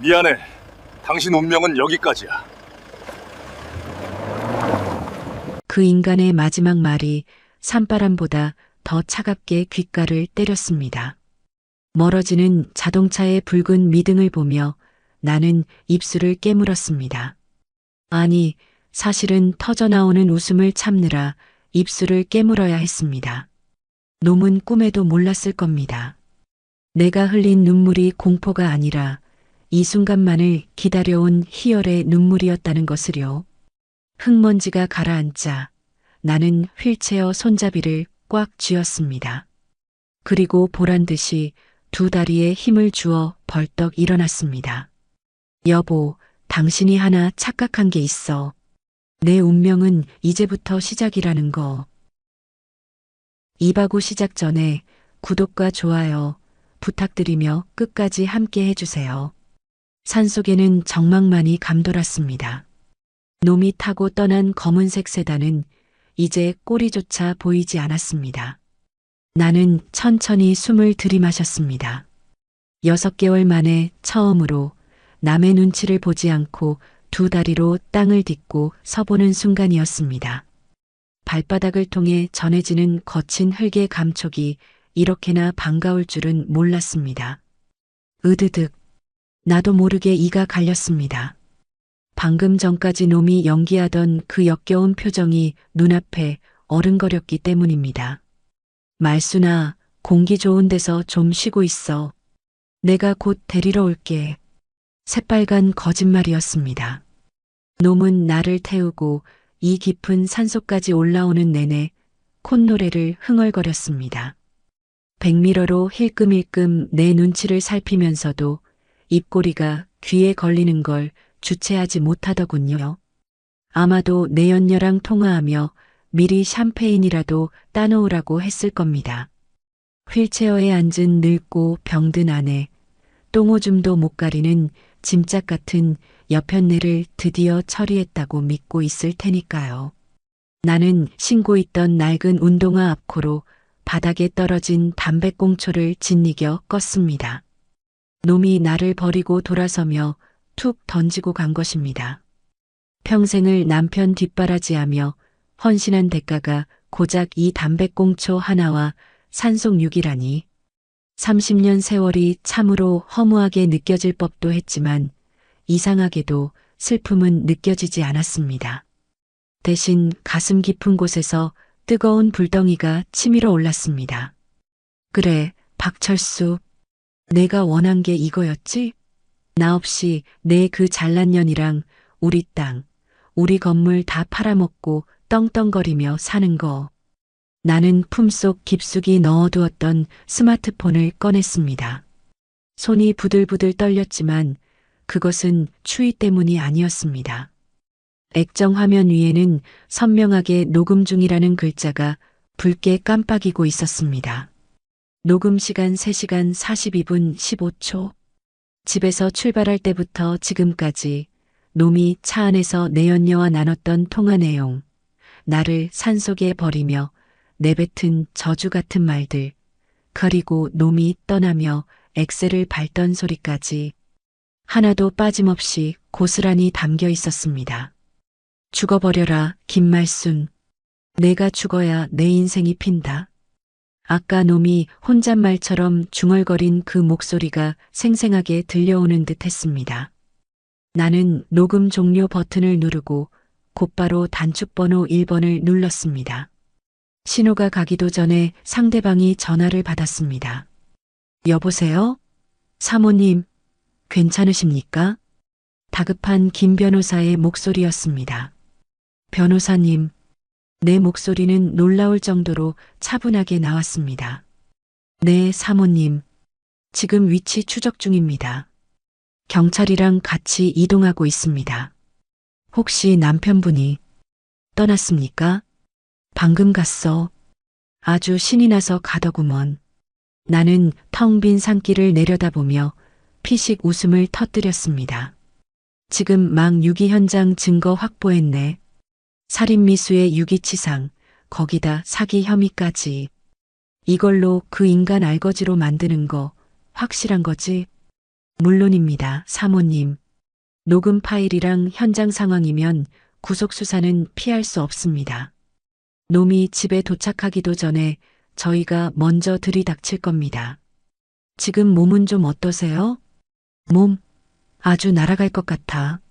미안해. 당신 운명은 여기까지야. 그 인간의 마지막 말이 산바람보다 더 차갑게 귓가를 때렸습니다. 멀어지는 자동차의 붉은 미등을 보며 나는 입술을 깨물었습니다. 아니, 사실은 터져나오는 웃음을 참느라 입술을 깨물어야 했습니다. 놈은 꿈에도 몰랐을 겁니다. 내가 흘린 눈물이 공포가 아니라 이 순간만을 기다려온 희열의 눈물이었다는 것을요. 흙먼지가 가라앉자 나는 휠체어 손잡이를 꽉 쥐었습니다. 그리고 보란 듯이 두 다리에 힘을 주어 벌떡 일어났습니다. 여보, 당신이 하나 착각한 게 있어. 내 운명은 이제부터 시작이라는 거. 이바구 시작 전에 구독과 좋아요 부탁드리며 끝까지 함께 해주세요. 산속에는 정막만이 감돌았습니다. 놈이 타고 떠난 검은색 세단은 이제 꼬리조차 보이지 않았습니다. 나는 천천히 숨을 들이마셨습니다. 6개월 만에 처음으로 남의 눈치를 보지 않고 두 다리로 땅을 딛고 서보는 순간이었습니다. 발바닥을 통해 전해지는 거친 흙의 감촉이 이렇게나 반가울 줄은 몰랐습니다. 으드득. 나도 모르게 이가 갈렸습니다. 방금 전까지 놈이 연기하던 그 역겨운 표정이 눈앞에 어른거렸기 때문입니다. 말순아, 공기 좋은 데서 좀 쉬고 있어. 내가 곧 데리러 올게. 새빨간 거짓말이었습니다. 놈은 나를 태우고 이 깊은 산속까지 올라오는 내내 콧노래를 흥얼거렸습니다. 백미러로 힐끔힐끔 내 눈치를 살피면서도 입꼬리가 귀에 걸리는 걸 주체하지 못하더군요. 아마도 내연녀랑 통화하며 미리 샴페인이라도 따놓으라고 했을 겁니다. 휠체어에 앉은 늙고 병든 아내, 똥오줌도 못 가리는 짐짝 같은 여편네를 드디어 처리했다고 믿고 있을 테니까요. 나는 신고 있던 낡은 운동화 앞코로 바닥에 떨어진 담배꽁초를 짓이겨 껐습니다. 놈이 나를 버리고 돌아서며 툭 던지고 간 것입니다. 평생을 남편 뒷바라지하며 헌신한 대가가 고작 이 담배꽁초 하나와 산속 육이라니. 30년 세월이 참으로 허무하게 느껴질 법도 했지만 이상하게도 슬픔은 느껴지지 않았습니다. 대신 가슴 깊은 곳에서 뜨거운 불덩이가 치밀어 올랐습니다. 그래, 박철수. 내가 원한 게 이거였지? 나 없이 내 그 잘난 년이랑 우리 땅, 우리 건물 다 팔아먹고 떵떵거리며 사는 거. 나는 품속 깊숙이 넣어두었던 스마트폰을 꺼냈습니다. 손이 부들부들 떨렸지만 그것은 추위 때문이 아니었습니다. 액정 화면 위에는 선명하게 녹음 중이라는 글자가 붉게 깜빡이고 있었습니다. 녹음 시간 3시간 42분 15초. 집에서 출발할 때부터 지금까지 놈이 차 안에서 내연녀와 나눴던 통화 내용, 나를 산속에 버리며 내뱉은 저주 같은 말들, 그리고 놈이 떠나며 엑셀을 밟던 소리까지 하나도 빠짐없이 고스란히 담겨 있었습니다. 죽어버려라, 김말순. 내가 죽어야 내 인생이 핀다. 아까 놈이 혼잣말처럼 중얼거린 그 목소리가 생생하게 들려오는 듯 했습니다. 나는 녹음 종료 버튼을 누르고 곧바로 단축번호 1번을 눌렀습니다. 신호가 가기도 전에 상대방이 전화를 받았습니다. 여보세요? 사모님, 괜찮으십니까? 다급한 김 변호사의 목소리였습니다. 변호사님, 내 목소리는 놀라울 정도로 차분하게 나왔습니다. 네, 사모님. 지금 위치 추적 중입니다. 경찰이랑 같이 이동하고 있습니다. 혹시 남편분이 떠났습니까? 방금 갔어. 아주 신이 나서 가더구먼. 나는 텅 빈 산길을 내려다보며 피식 웃음을 터뜨렸습니다. 지금 막 유기 현장 증거 확보했네. 살인미수의 유기치상, 거기다 사기 혐의까지. 이걸로 그 인간 알거지로 만드는 거 확실한 거지? 물론입니다, 사모님. 녹음 파일이랑 현장 상황이면 구속 수사는 피할 수 없습니다. 놈이 집에 도착하기도 전에 저희가 먼저 들이닥칠 겁니다. 지금 몸은 좀 어떠세요? 몸, 아주 날아갈 것 같아.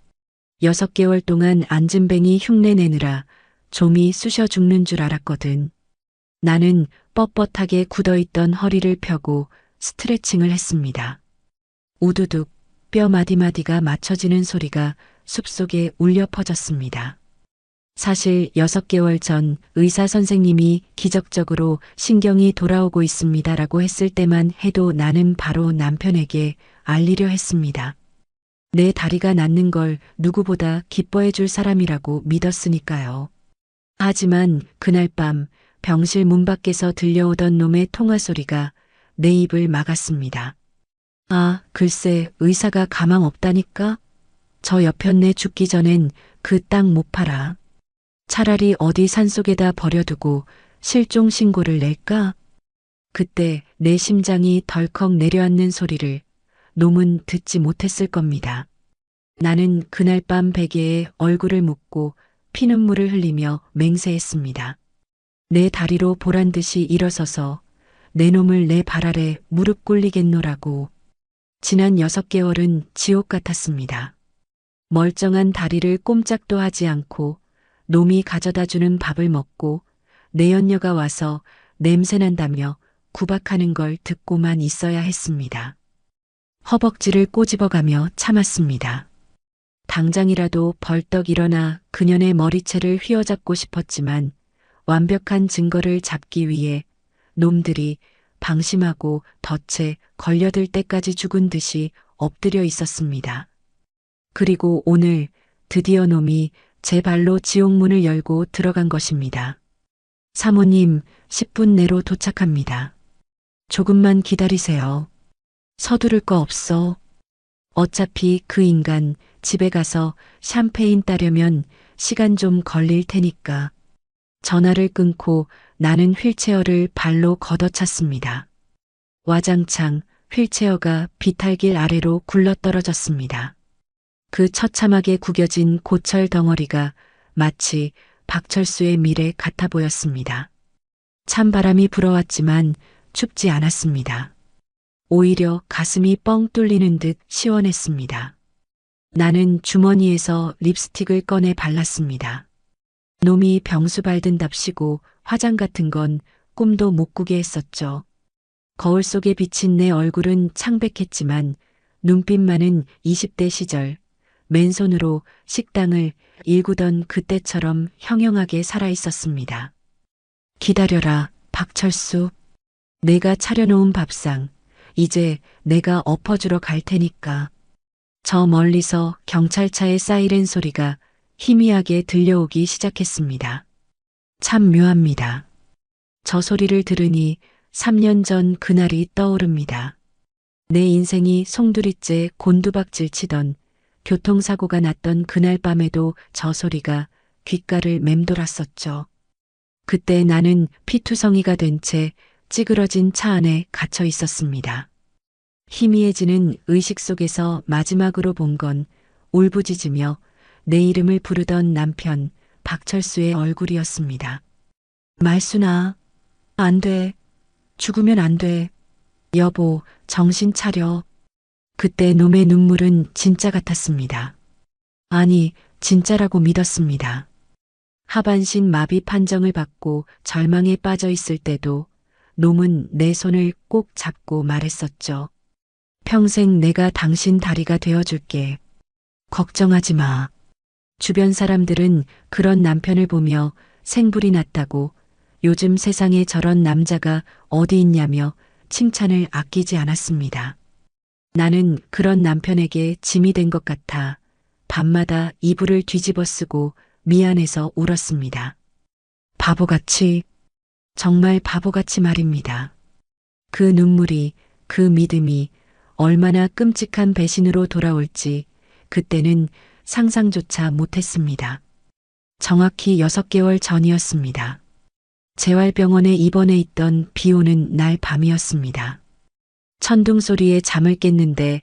6개월 동안 안진뱅이 흉내 내느라 좀이 쑤셔 죽는 줄 알았거든. 나는 뻣뻣하게 굳어있던 허리를 펴고 스트레칭을 했습니다. 우두둑 뼈 마디마디가 맞춰지는 소리가 숲속에 울려 퍼졌습니다. 사실 6개월 전 의사 선생님이 기적적으로 신경이 돌아오고 있습니다라고 했을 때만 해도 나는 바로 남편에게 알리려 했습니다. 내 다리가 낫는 걸 누구보다 기뻐해 줄 사람이라고 믿었으니까요. 하지만 그날 밤 병실 문 밖에서 들려오던 놈의 통화 소리가 내 입을 막았습니다. 아, 글쎄 의사가 가망 없다니까? 저 여편네 죽기 전엔 그 땅 못 팔아. 차라리 어디 산속에다 버려두고 실종 신고를 낼까? 그때 내 심장이 덜컥 내려앉는 소리를 놈은 듣지 못했을 겁니다. 나는 그날 밤 베개에 얼굴을 묻고 피눈물을 흘리며 맹세했습니다. 내 다리로 보란듯이 일어서서 내 놈을 내 발 아래 무릎 꿇리겠노라고. 지난 6개월은 지옥 같았습니다. 멀쩡한 다리를 꼼짝도 하지 않고 놈이 가져다주는 밥을 먹고 내연녀가 와서 냄새난다며 구박하는 걸 듣고만 있어야 했습니다. 허벅지를 꼬집어가며 참았습니다. 당장이라도 벌떡 일어나 그년의 머리채를 휘어잡고 싶었지만 완벽한 증거를 잡기 위해 놈들이 방심하고 덫에 걸려들 때까지 죽은 듯이 엎드려 있었습니다. 그리고 오늘 드디어 놈이 제 발로 지옥문을 열고 들어간 것입니다. 사모님, 10분 내로 도착합니다. 조금만 기다리세요. 서두를 거 없어. 어차피 그 인간 집에 가서 샴페인 따려면 시간 좀 걸릴 테니까. 전화를 끊고 나는 휠체어를 발로 걷어찼습니다. 와장창 휠체어가 비탈길 아래로 굴러떨어졌습니다. 그 처참하게 구겨진 고철 덩어리가 마치 박철수의 미래 같아 보였습니다. 찬바람이 불어왔지만 춥지 않았습니다. 오히려 가슴이 뻥 뚫리는 듯 시원했습니다. 나는 주머니에서 립스틱을 꺼내 발랐습니다. 놈이 병수 밟든답시고 화장 같은 건 꿈도 못 꾸게 했었죠. 거울 속에 비친 내 얼굴은 창백했지만 눈빛만은 20대 시절 맨손으로 식당을 일구던 그때처럼 형형하게 살아있었습니다. 기다려라, 박철수. 내가 차려놓은 밥상, 이제 내가 엎어주러 갈 테니까. 저 멀리서 경찰차의 사이렌 소리가 희미하게 들려오기 시작했습니다. 참 묘합니다. 저 소리를 들으니 3년 전 그날이 떠오릅니다. 내 인생이 송두리째 곤두박질 치던 교통사고가 났던 그날 밤에도 저 소리가 귓가를 맴돌았었죠. 그때 나는 피투성이가 된 채 찌그러진 차 안에 갇혀 있었습니다. 희미해지는 의식 속에서 마지막으로 본 건 울부짖으며 내 이름을 부르던 남편 박철수의 얼굴이었습니다. 말순아, 안 돼. 죽으면 안 돼. 여보, 정신 차려. 그때 놈의 눈물은 진짜 같았습니다. 아니, 진짜라고 믿었습니다. 하반신 마비 판정을 받고 절망에 빠져 있을 때도 놈은 내 손을 꼭 잡고 말했었죠. 평생 내가 당신 다리가 되어줄게. 걱정하지 마. 주변 사람들은 그런 남편을 보며 생불이 났다고, 요즘 세상에 저런 남자가 어디 있냐며 칭찬을 아끼지 않았습니다. 나는 그런 남편에게 짐이 된 것 같아 밤마다 이불을 뒤집어 쓰고 미안해서 울었습니다. 바보같이, 정말 바보같이 말입니다. 그 눈물이, 그 믿음이 얼마나 끔찍한 배신으로 돌아올지 그때는 상상조차 못했습니다. 정확히 6개월 전이었습니다. 재활병원에 입원해 있던 비 오는 날 밤이었습니다. 천둥 소리에 잠을 깼는데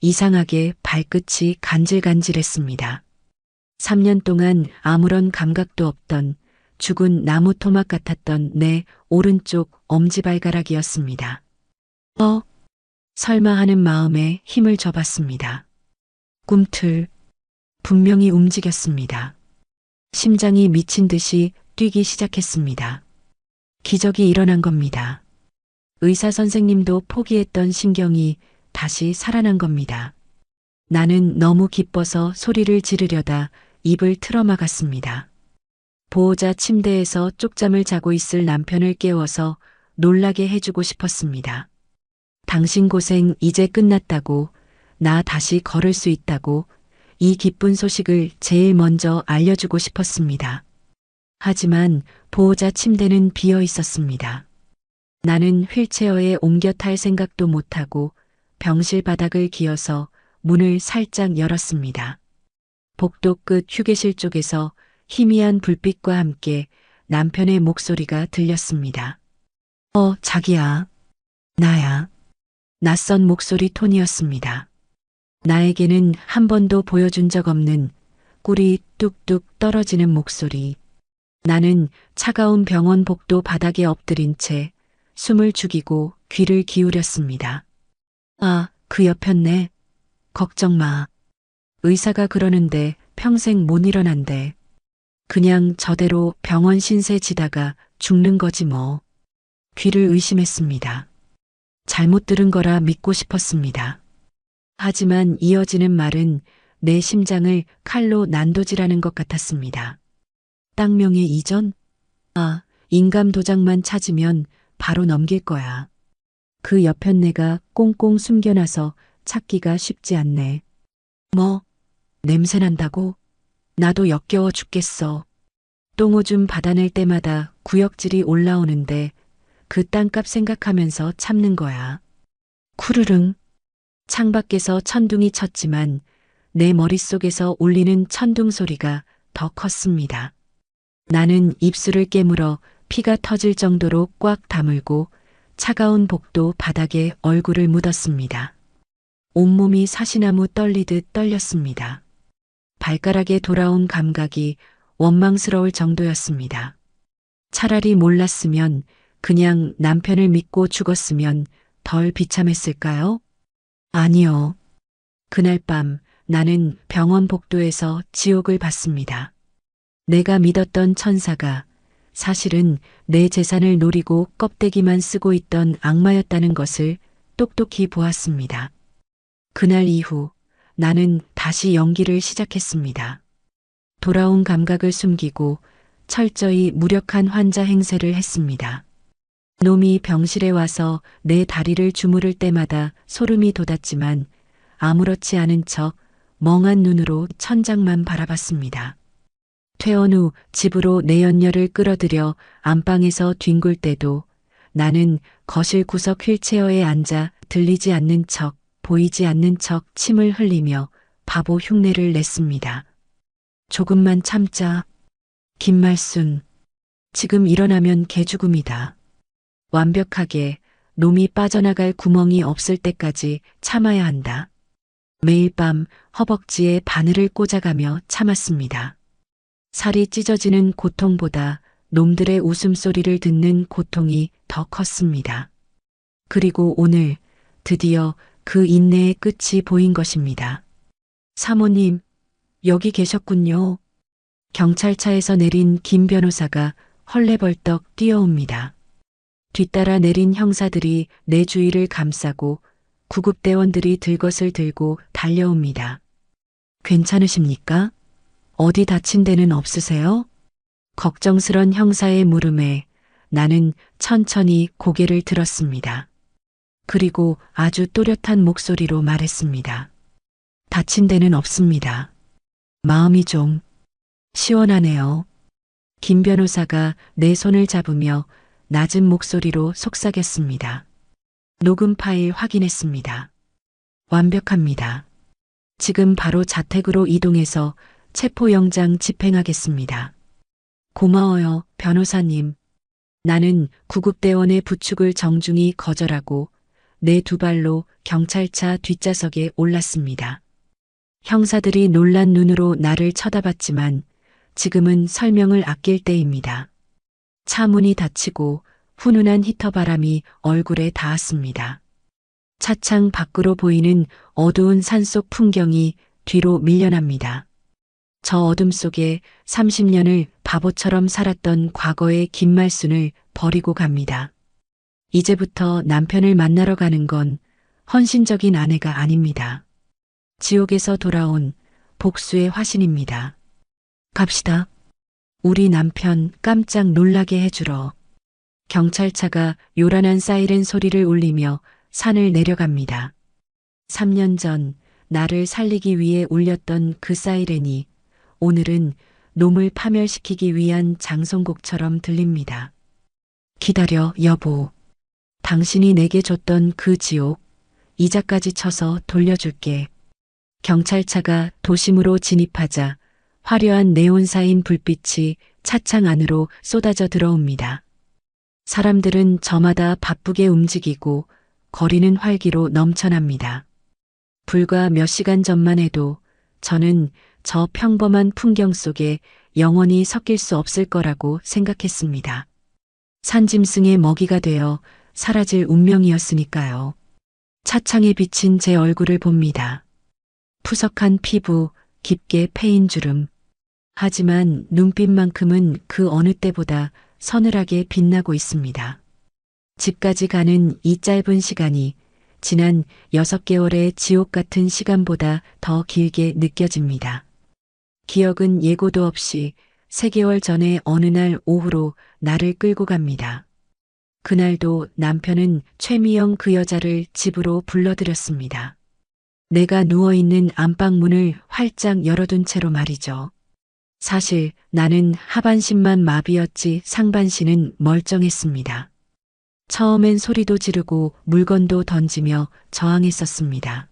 이상하게 발끝이 간질간질했습니다. 3년 동안 아무런 감각도 없던 죽은 나무 토막 같았던 내 오른쪽 엄지발가락이었습니다. 설마 하는 마음에 힘을 줘봤습니다. 꿈틀, 분명히 움직였습니다. 심장이 미친 듯이 뛰기 시작했습니다. 기적이 일어난 겁니다. 의사 선생님도 포기했던 신경이 다시 살아난 겁니다. 나는 너무 기뻐서 소리를 지르려다 입을 틀어막았습니다. 보호자 침대에서 쪽잠을 자고 있을 남편을 깨워서 놀라게 해주고 싶었습니다. 당신 고생 이제 끝났다고, 나 다시 걸을 수 있다고, 이 기쁜 소식을 제일 먼저 알려주고 싶었습니다. 하지만 보호자 침대는 비어 있었습니다. 나는 휠체어에 옮겨 탈 생각도 못하고 병실 바닥을 기어서 문을 살짝 열었습니다. 복도 끝 휴게실 쪽에서 희미한 불빛과 함께 남편의 목소리가 들렸습니다. 자기야. 나야. 낯선 목소리 톤이었습니다. 나에게는 한 번도 보여준 적 없는 꿀이 뚝뚝 떨어지는 목소리. 나는 차가운 병원 복도 바닥에 엎드린 채 숨을 죽이고 귀를 기울였습니다. 그 옆였네. 걱정 마. 의사가 그러는데 평생 못 일어난대. 그냥 저대로 병원 신세 지다가 죽는 거지 뭐. 귀를 의심했습니다. 잘못 들은 거라 믿고 싶었습니다. 하지만 이어지는 말은 내 심장을 칼로 난도질하는 것 같았습니다. 땅명의 이전? 인감 도장만 찾으면 바로 넘길 거야. 그 옆편내가 꽁꽁 숨겨놔서 찾기가 쉽지 않네. 냄새 난다고? 나도 역겨워 죽겠어. 똥오줌 받아낼 때마다 구역질이 올라오는데 그 땅값 생각하면서 참는 거야. 쿠르릉. 창밖에서 천둥이 쳤지만 내 머릿속에서 울리는 천둥 소리가 더 컸습니다. 나는 입술을 깨물어 피가 터질 정도로 꽉 다물고 차가운 복도 바닥에 얼굴을 묻었습니다. 온몸이 사시나무 떨리듯 떨렸습니다. 발가락에 돌아온 감각이 원망스러울 정도였습니다. 차라리 몰랐으면, 그냥 남편을 믿고 죽었으면 덜 비참했을까요? 아니요. 그날 밤 나는 병원 복도에서 지옥을 봤습니다. 내가 믿었던 천사가 사실은 내 재산을 노리고 껍데기만 쓰고 있던 악마였다는 것을 똑똑히 보았습니다. 그날 이후 나는 다시 연기를 시작했습니다. 돌아온 감각을 숨기고 철저히 무력한 환자 행세를 했습니다. 놈이 병실에 와서 내 다리를 주무를 때마다 소름이 돋았지만 아무렇지 않은 척 멍한 눈으로 천장만 바라봤습니다. 퇴원 후 집으로 내연녀를 끌어들여 안방에서 뒹굴 때도 나는 거실 구석 휠체어에 앉아 들리지 않는 척, 보이지 않는 척 침을 흘리며 바보 흉내를 냈습니다. 조금만 참자. 김말순. 지금 일어나면 개죽음이다. 완벽하게 놈이 빠져나갈 구멍이 없을 때까지 참아야 한다. 매일 밤 허벅지에 바늘을 꽂아가며 참았습니다. 살이 찢어지는 고통보다 놈들의 웃음소리를 듣는 고통이 더 컸습니다. 그리고 오늘 드디어 그 인내의 끝이 보인 것입니다. 사모님, 여기 계셨군요. 경찰차에서 내린 김 변호사가 헐레벌떡 뛰어옵니다. 뒤따라 내린 형사들이 내 주위를 감싸고 구급대원들이 들것을 들고 달려옵니다. 괜찮으십니까? 어디 다친 데는 없으세요? 걱정스런 형사의 물음에 나는 천천히 고개를 들었습니다. 그리고 아주 또렷한 목소리로 말했습니다. 다친 데는 없습니다. 마음이 좀 시원하네요. 김 변호사가 내 손을 잡으며 낮은 목소리로 속삭였습니다. 녹음 파일 확인했습니다. 완벽합니다. 지금 바로 자택으로 이동해서 체포영장 집행하겠습니다. 고마워요, 변호사님. 나는 구급대원의 부축을 정중히 거절하고 내 두 발로 경찰차 뒷좌석에 올랐습니다. 형사들이 놀란 눈으로 나를 쳐다봤지만 지금은 설명을 아낄 때입니다. 차 문이 닫히고 훈훈한 히터 바람이 얼굴에 닿았습니다. 차창 밖으로 보이는 어두운 산속 풍경이 뒤로 밀려납니다. 저 어둠 속에 30년을 바보처럼 살았던 과거의 김말순을 버리고 갑니다. 이제부터 남편을 만나러 가는 건 헌신적인 아내가 아닙니다. 지옥에서 돌아온 복수의 화신입니다. 갑시다. 우리 남편 깜짝 놀라게 해주러. 경찰차가 요란한 사이렌 소리를 울리며 산을 내려갑니다. 3년 전 나를 살리기 위해 울렸던 그 사이렌이 오늘은 놈을 파멸시키기 위한 장송곡처럼 들립니다. 기다려, 여보. 당신이 내게 줬던 그 지옥, 이자까지 쳐서 돌려줄게. 경찰차가 도심으로 진입하자 화려한 네온사인 불빛이 차창 안으로 쏟아져 들어옵니다. 사람들은 저마다 바쁘게 움직이고 거리는 활기로 넘쳐납니다. 불과 몇 시간 전만 해도 저는 저 평범한 풍경 속에 영원히 섞일 수 없을 거라고 생각했습니다. 산짐승의 먹이가 되어 사라질 운명이었으니까요. 차창에 비친 제 얼굴을 봅니다. 푸석한 피부, 깊게 패인 주름. 하지만 눈빛만큼은 그 어느 때보다 서늘하게 빛나고 있습니다. 집까지 가는 이 짧은 시간이 지난 6개월의 지옥 같은 시간보다 더 길게 느껴집니다. 기억은 예고도 없이 3개월 전의 어느 날 오후로 나를 끌고 갑니다. 그날도 남편은 최미영 그 여자를 집으로 불러들였습니다. 내가 누워있는 안방문을 활짝 열어둔 채로 말이죠. 사실 나는 하반신만 마비였지 상반신은 멀쩡했습니다. 처음엔 소리도 지르고 물건도 던지며 저항했었습니다.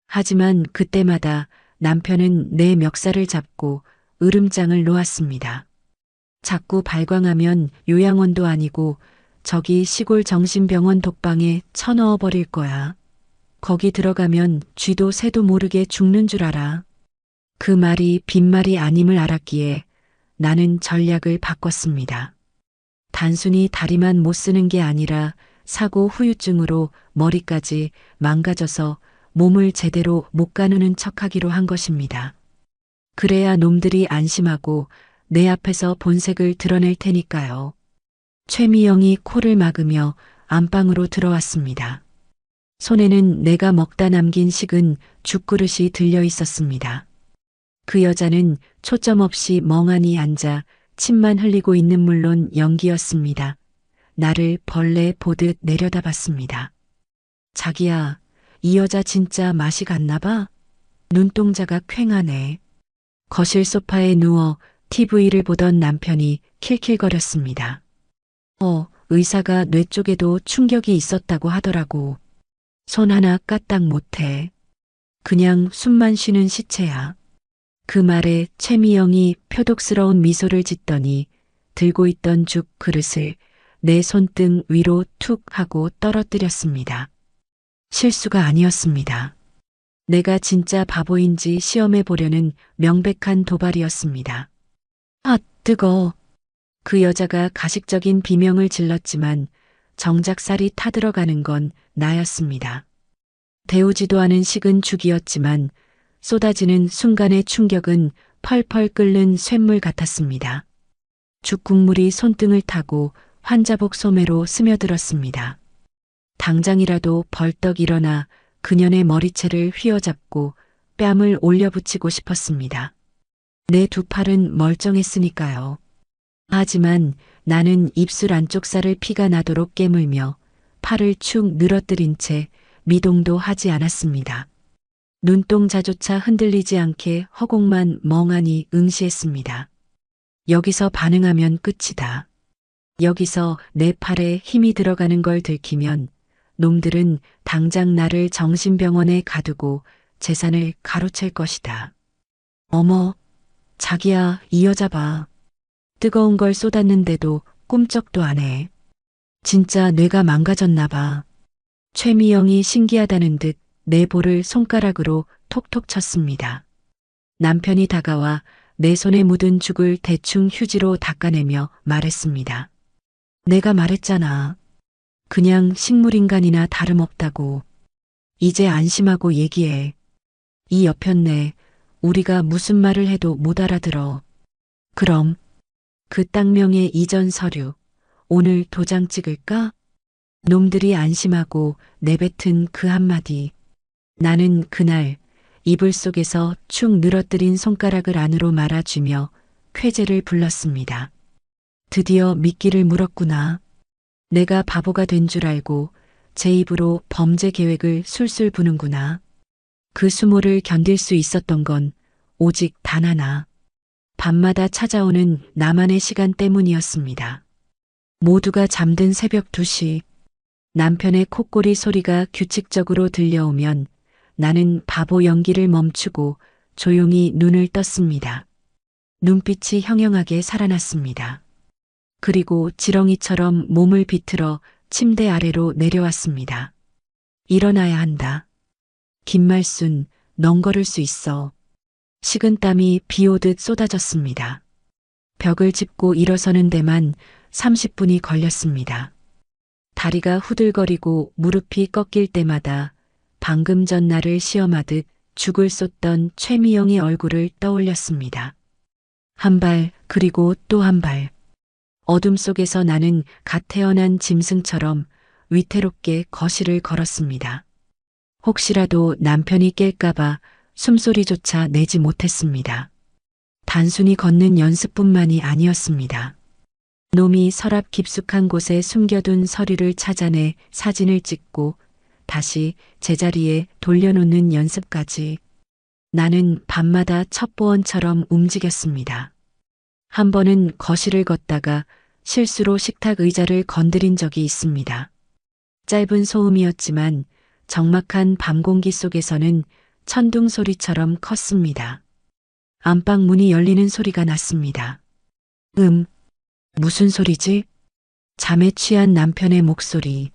하지만 그때마다 남편은 내 멱살을 잡고 으름장을 놓았습니다. 자꾸 발광하면 요양원도 아니고 저기 시골 정신병원 독방에 쳐넣어 버릴 거야. 거기 들어가면 쥐도 새도 모르게 죽는 줄 알아. 그 말이 빈말이 아님을 알았기에 나는 전략을 바꿨습니다. 단순히 다리만 못 쓰는 게 아니라 사고 후유증으로 머리까지 망가져서 몸을 제대로 못 가누는 척하기로 한 것입니다. 그래야 놈들이 안심하고 내 앞에서 본색을 드러낼 테니까요. 최미영이 코를 막으며 안방으로 들어왔습니다. 손에는 내가 먹다 남긴 식은 죽그릇이 들려 있었습니다. 그 여자는 초점 없이 멍하니 앉아 침만 흘리고 있는 물론 연기였습니다. 나를 벌레 보듯 내려다봤습니다. 자기야, 이 여자 진짜 맛이 갔나 봐? 눈동자가 퀭하네. 거실 소파에 누워 TV를 보던 남편이 킬킬거렸습니다. 의사가 뇌 쪽에도 충격이 있었다고 하더라고. 손 하나 까딱 못해. 그냥 숨만 쉬는 시체야. 그 말에 최미영이 표독스러운 미소를 짓더니 들고 있던 죽 그릇을 내 손등 위로 툭 하고 떨어뜨렸습니다. 실수가 아니었습니다. 내가 진짜 바보인지 시험해 보려는 명백한 도발이었습니다. 아, 뜨거. 그 여자가 가식적인 비명을 질렀지만 정작 쌀이 타들어가는 건 나였습니다. 데우지도 않은 식은 죽이었지만 쏟아지는 순간의 충격은 펄펄 끓는 쇳물 같았습니다. 죽 국물이 손등을 타고 환자복 소매로 스며들었습니다. 당장이라도 벌떡 일어나 그년의 머리채를 휘어잡고 뺨을 올려붙이고 싶었습니다. 내 두 팔은 멀쩡했으니까요. 하지만 나는 입술 안쪽 살을 피가 나도록 깨물며 팔을 축 늘어뜨린 채 미동도 하지 않았습니다. 눈동자조차 흔들리지 않게 허공만 멍하니 응시했습니다. 여기서 반응하면 끝이다. 여기서 내 팔에 힘이 들어가는 걸 들키면 놈들은 당장 나를 정신병원에 가두고 재산을 가로챌 것이다. 어머, 자기야, 이 여자 봐. 뜨거운 걸 쏟았는데도 꿈쩍도 안 해. 진짜 뇌가 망가졌나 봐. 최미영이 신기하다는 듯 내 볼을 손가락으로 톡톡 쳤습니다. 남편이 다가와 내 손에 묻은 죽을 대충 휴지로 닦아내며 말했습니다. 내가 말했잖아. 그냥 식물인간이나 다름없다고. 이제 안심하고 얘기해. 이 여편네, 우리가 무슨 말을 해도 못 알아들어. 그럼 그 땅명의 이전 서류, 오늘 도장 찍을까? 놈들이 안심하고 내뱉은 그 한마디. 나는 그날 이불 속에서 축 늘어뜨린 손가락을 안으로 말아주며 쾌재를 불렀습니다. 드디어 미끼를 물었구나. 내가 바보가 된 줄 알고 제 입으로 범죄 계획을 술술 부는구나. 그 수모를 견딜 수 있었던 건 오직 단 하나. 밤마다 찾아오는 나만의 시간 때문이었습니다. 모두가 잠든 새벽 2시, 남편의 콧꼬리 소리가 규칙적으로 들려오면 나는 바보 연기를 멈추고 조용히 눈을 떴습니다. 눈빛이 형형하게 살아났습니다. 그리고 지렁이처럼 몸을 비틀어 침대 아래로 내려왔습니다. 일어나야 한다. 김말순, 넌 걸을 수 있어. 식은땀이 비 오듯 쏟아졌습니다. 벽을 짚고 일어서는 데만 30분이 걸렸습니다. 다리가 후들거리고 무릎이 꺾일 때마다 방금 전 나를 시험하듯 죽을 쏟던 최미영의 얼굴을 떠올렸습니다. 한 발, 그리고 또 한 발. 어둠 속에서 나는 갓 태어난 짐승처럼 위태롭게 거실을 걸었습니다. 혹시라도 남편이 깰까봐 숨소리조차 내지 못했습니다. 단순히 걷는 연습뿐만이 아니었습니다. 놈이 서랍 깊숙한 곳에 숨겨둔 서류를 찾아내 사진을 찍고 다시 제자리에 돌려놓는 연습까지. 나는 밤마다 첩보원처럼 움직였습니다. 한 번은 거실을 걷다가 실수로 식탁 의자를 건드린 적이 있습니다. 짧은 소음이었지만 적막한 밤 공기 속에서는 천둥 소리처럼 컸습니다. 안방 문이 열리는 소리가 났습니다. 무슨 소리지? 잠에 취한 남편의 목소리.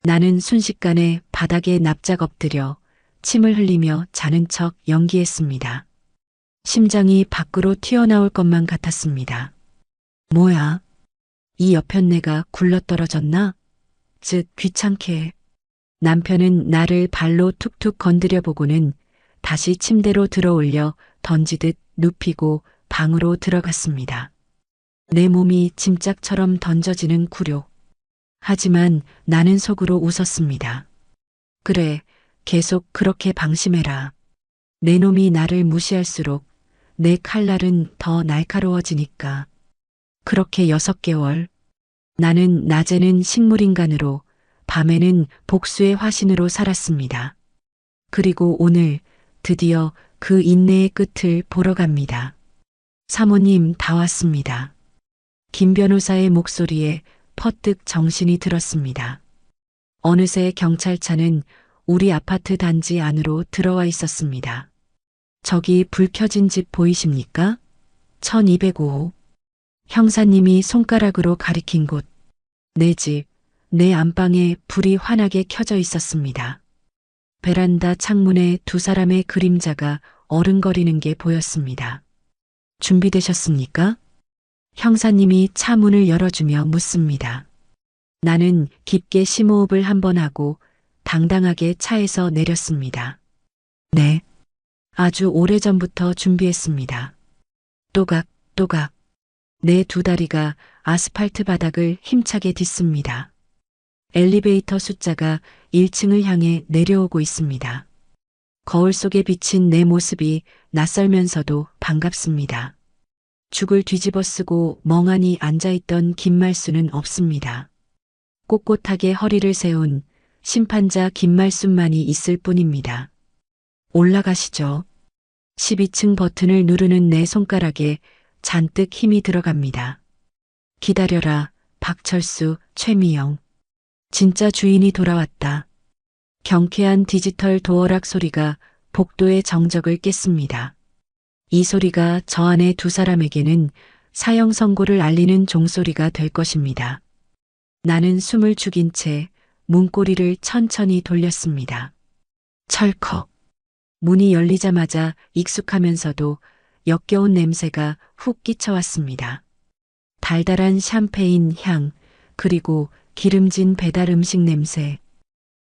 나는 순식간에 바닥에 납작 엎드려 침을 흘리며 자는 척 연기했습니다. 심장이 밖으로 튀어나올 것만 같았습니다. 뭐야? 이 여편네가 굴러떨어졌나? 즉 귀찮게. 남편은 나를 발로 툭툭 건드려 보고는 다시 침대로 들어올려 던지듯 눕히고 방으로 들어갔습니다. 내 몸이 짐짝처럼 던져지는 굴욕. 하지만 나는 속으로 웃었습니다. 그래, 계속 그렇게 방심해라. 내 놈이 나를 무시할수록 내 칼날은 더 날카로워지니까. 그렇게 6개월. 나는 낮에는 식물인간으로, 밤에는 복수의 화신으로 살았습니다. 그리고 오늘 드디어 그 인내의 끝을 보러 갑니다. 사모님 다 왔습니다. 김 변호사의 목소리에 퍼뜩 정신이 들었습니다. 어느새 경찰차는 우리 아파트 단지 안으로 들어와 있었습니다. 저기 불 켜진 집 보이십니까? 1205호. 형사님이 손가락으로 가리킨 곳. 내 집, 내 안방에 불이 환하게 켜져 있었습니다. 베란다 창문에 2사람의 그림자가 어른거리는 게 보였습니다. 준비되셨습니까? 형사님이 차 문을 열어주며 묻습니다. 나는 깊게 심호흡을 한번 하고 당당하게 차에서 내렸습니다. 네. 아주 오래전부터 준비했습니다. 또각, 또각. 내 2다리가 아스팔트 바닥을 힘차게 딛습니다. 엘리베이터 숫자가 1층을 향해 내려오고 있습니다. 거울 속에 비친 내 모습이 낯설면서도 반갑습니다. 죽을 뒤집어 쓰고 멍하니 앉아있던 김말순은 없습니다. 꼿꼿하게 허리를 세운 심판자 김말순만이 있을 뿐입니다. 올라가시죠. 12층 버튼을 누르는 내 손가락에 잔뜩 힘이 들어갑니다. 기다려라, 박철수, 최미영. 진짜 주인이 돌아왔다. 경쾌한 디지털 도어락 소리가 복도의 정적을 깼습니다. 이 소리가 저 안의 2사람에게는 사형 선고를 알리는 종소리가 될 것입니다. 나는 숨을 죽인 채 문고리를 천천히 돌렸습니다. 철컥. 문이 열리자마자 익숙하면서도 역겨운 냄새가 훅 끼쳐왔습니다. 달달한 샴페인 향, 그리고 기름진 배달 음식 냄새.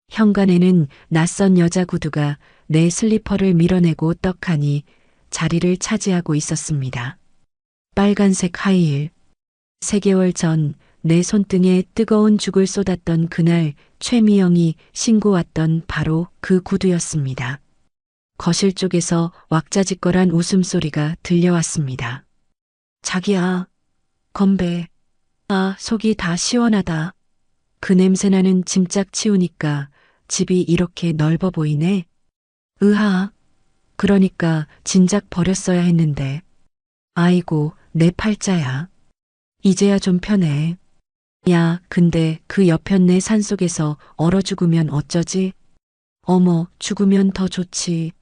현관에는 낯선 여자 구두가 내 슬리퍼를 밀어내고 떡하니 자리를 차지하고 있었습니다. 빨간색 하이힐. 3개월 전 내 손등에 뜨거운 죽을 쏟았던 그날 최미영이 신고 왔던 바로 그 구두였습니다. 거실 쪽에서 왁자지껄한 웃음소리가 들려왔습니다. 자기야, 건배. 아, 속이 다 시원하다. 그 냄새나는 짐짝 치우니까 집이 이렇게 넓어 보이네. 으하. 그러니까 진작 버렸어야 했는데. 아이고, 내 팔자야. 이제야 좀 편해. 야, 근데 그 여편네 산속에서 얼어 죽으면 어쩌지? 어머, 죽으면 더 좋지.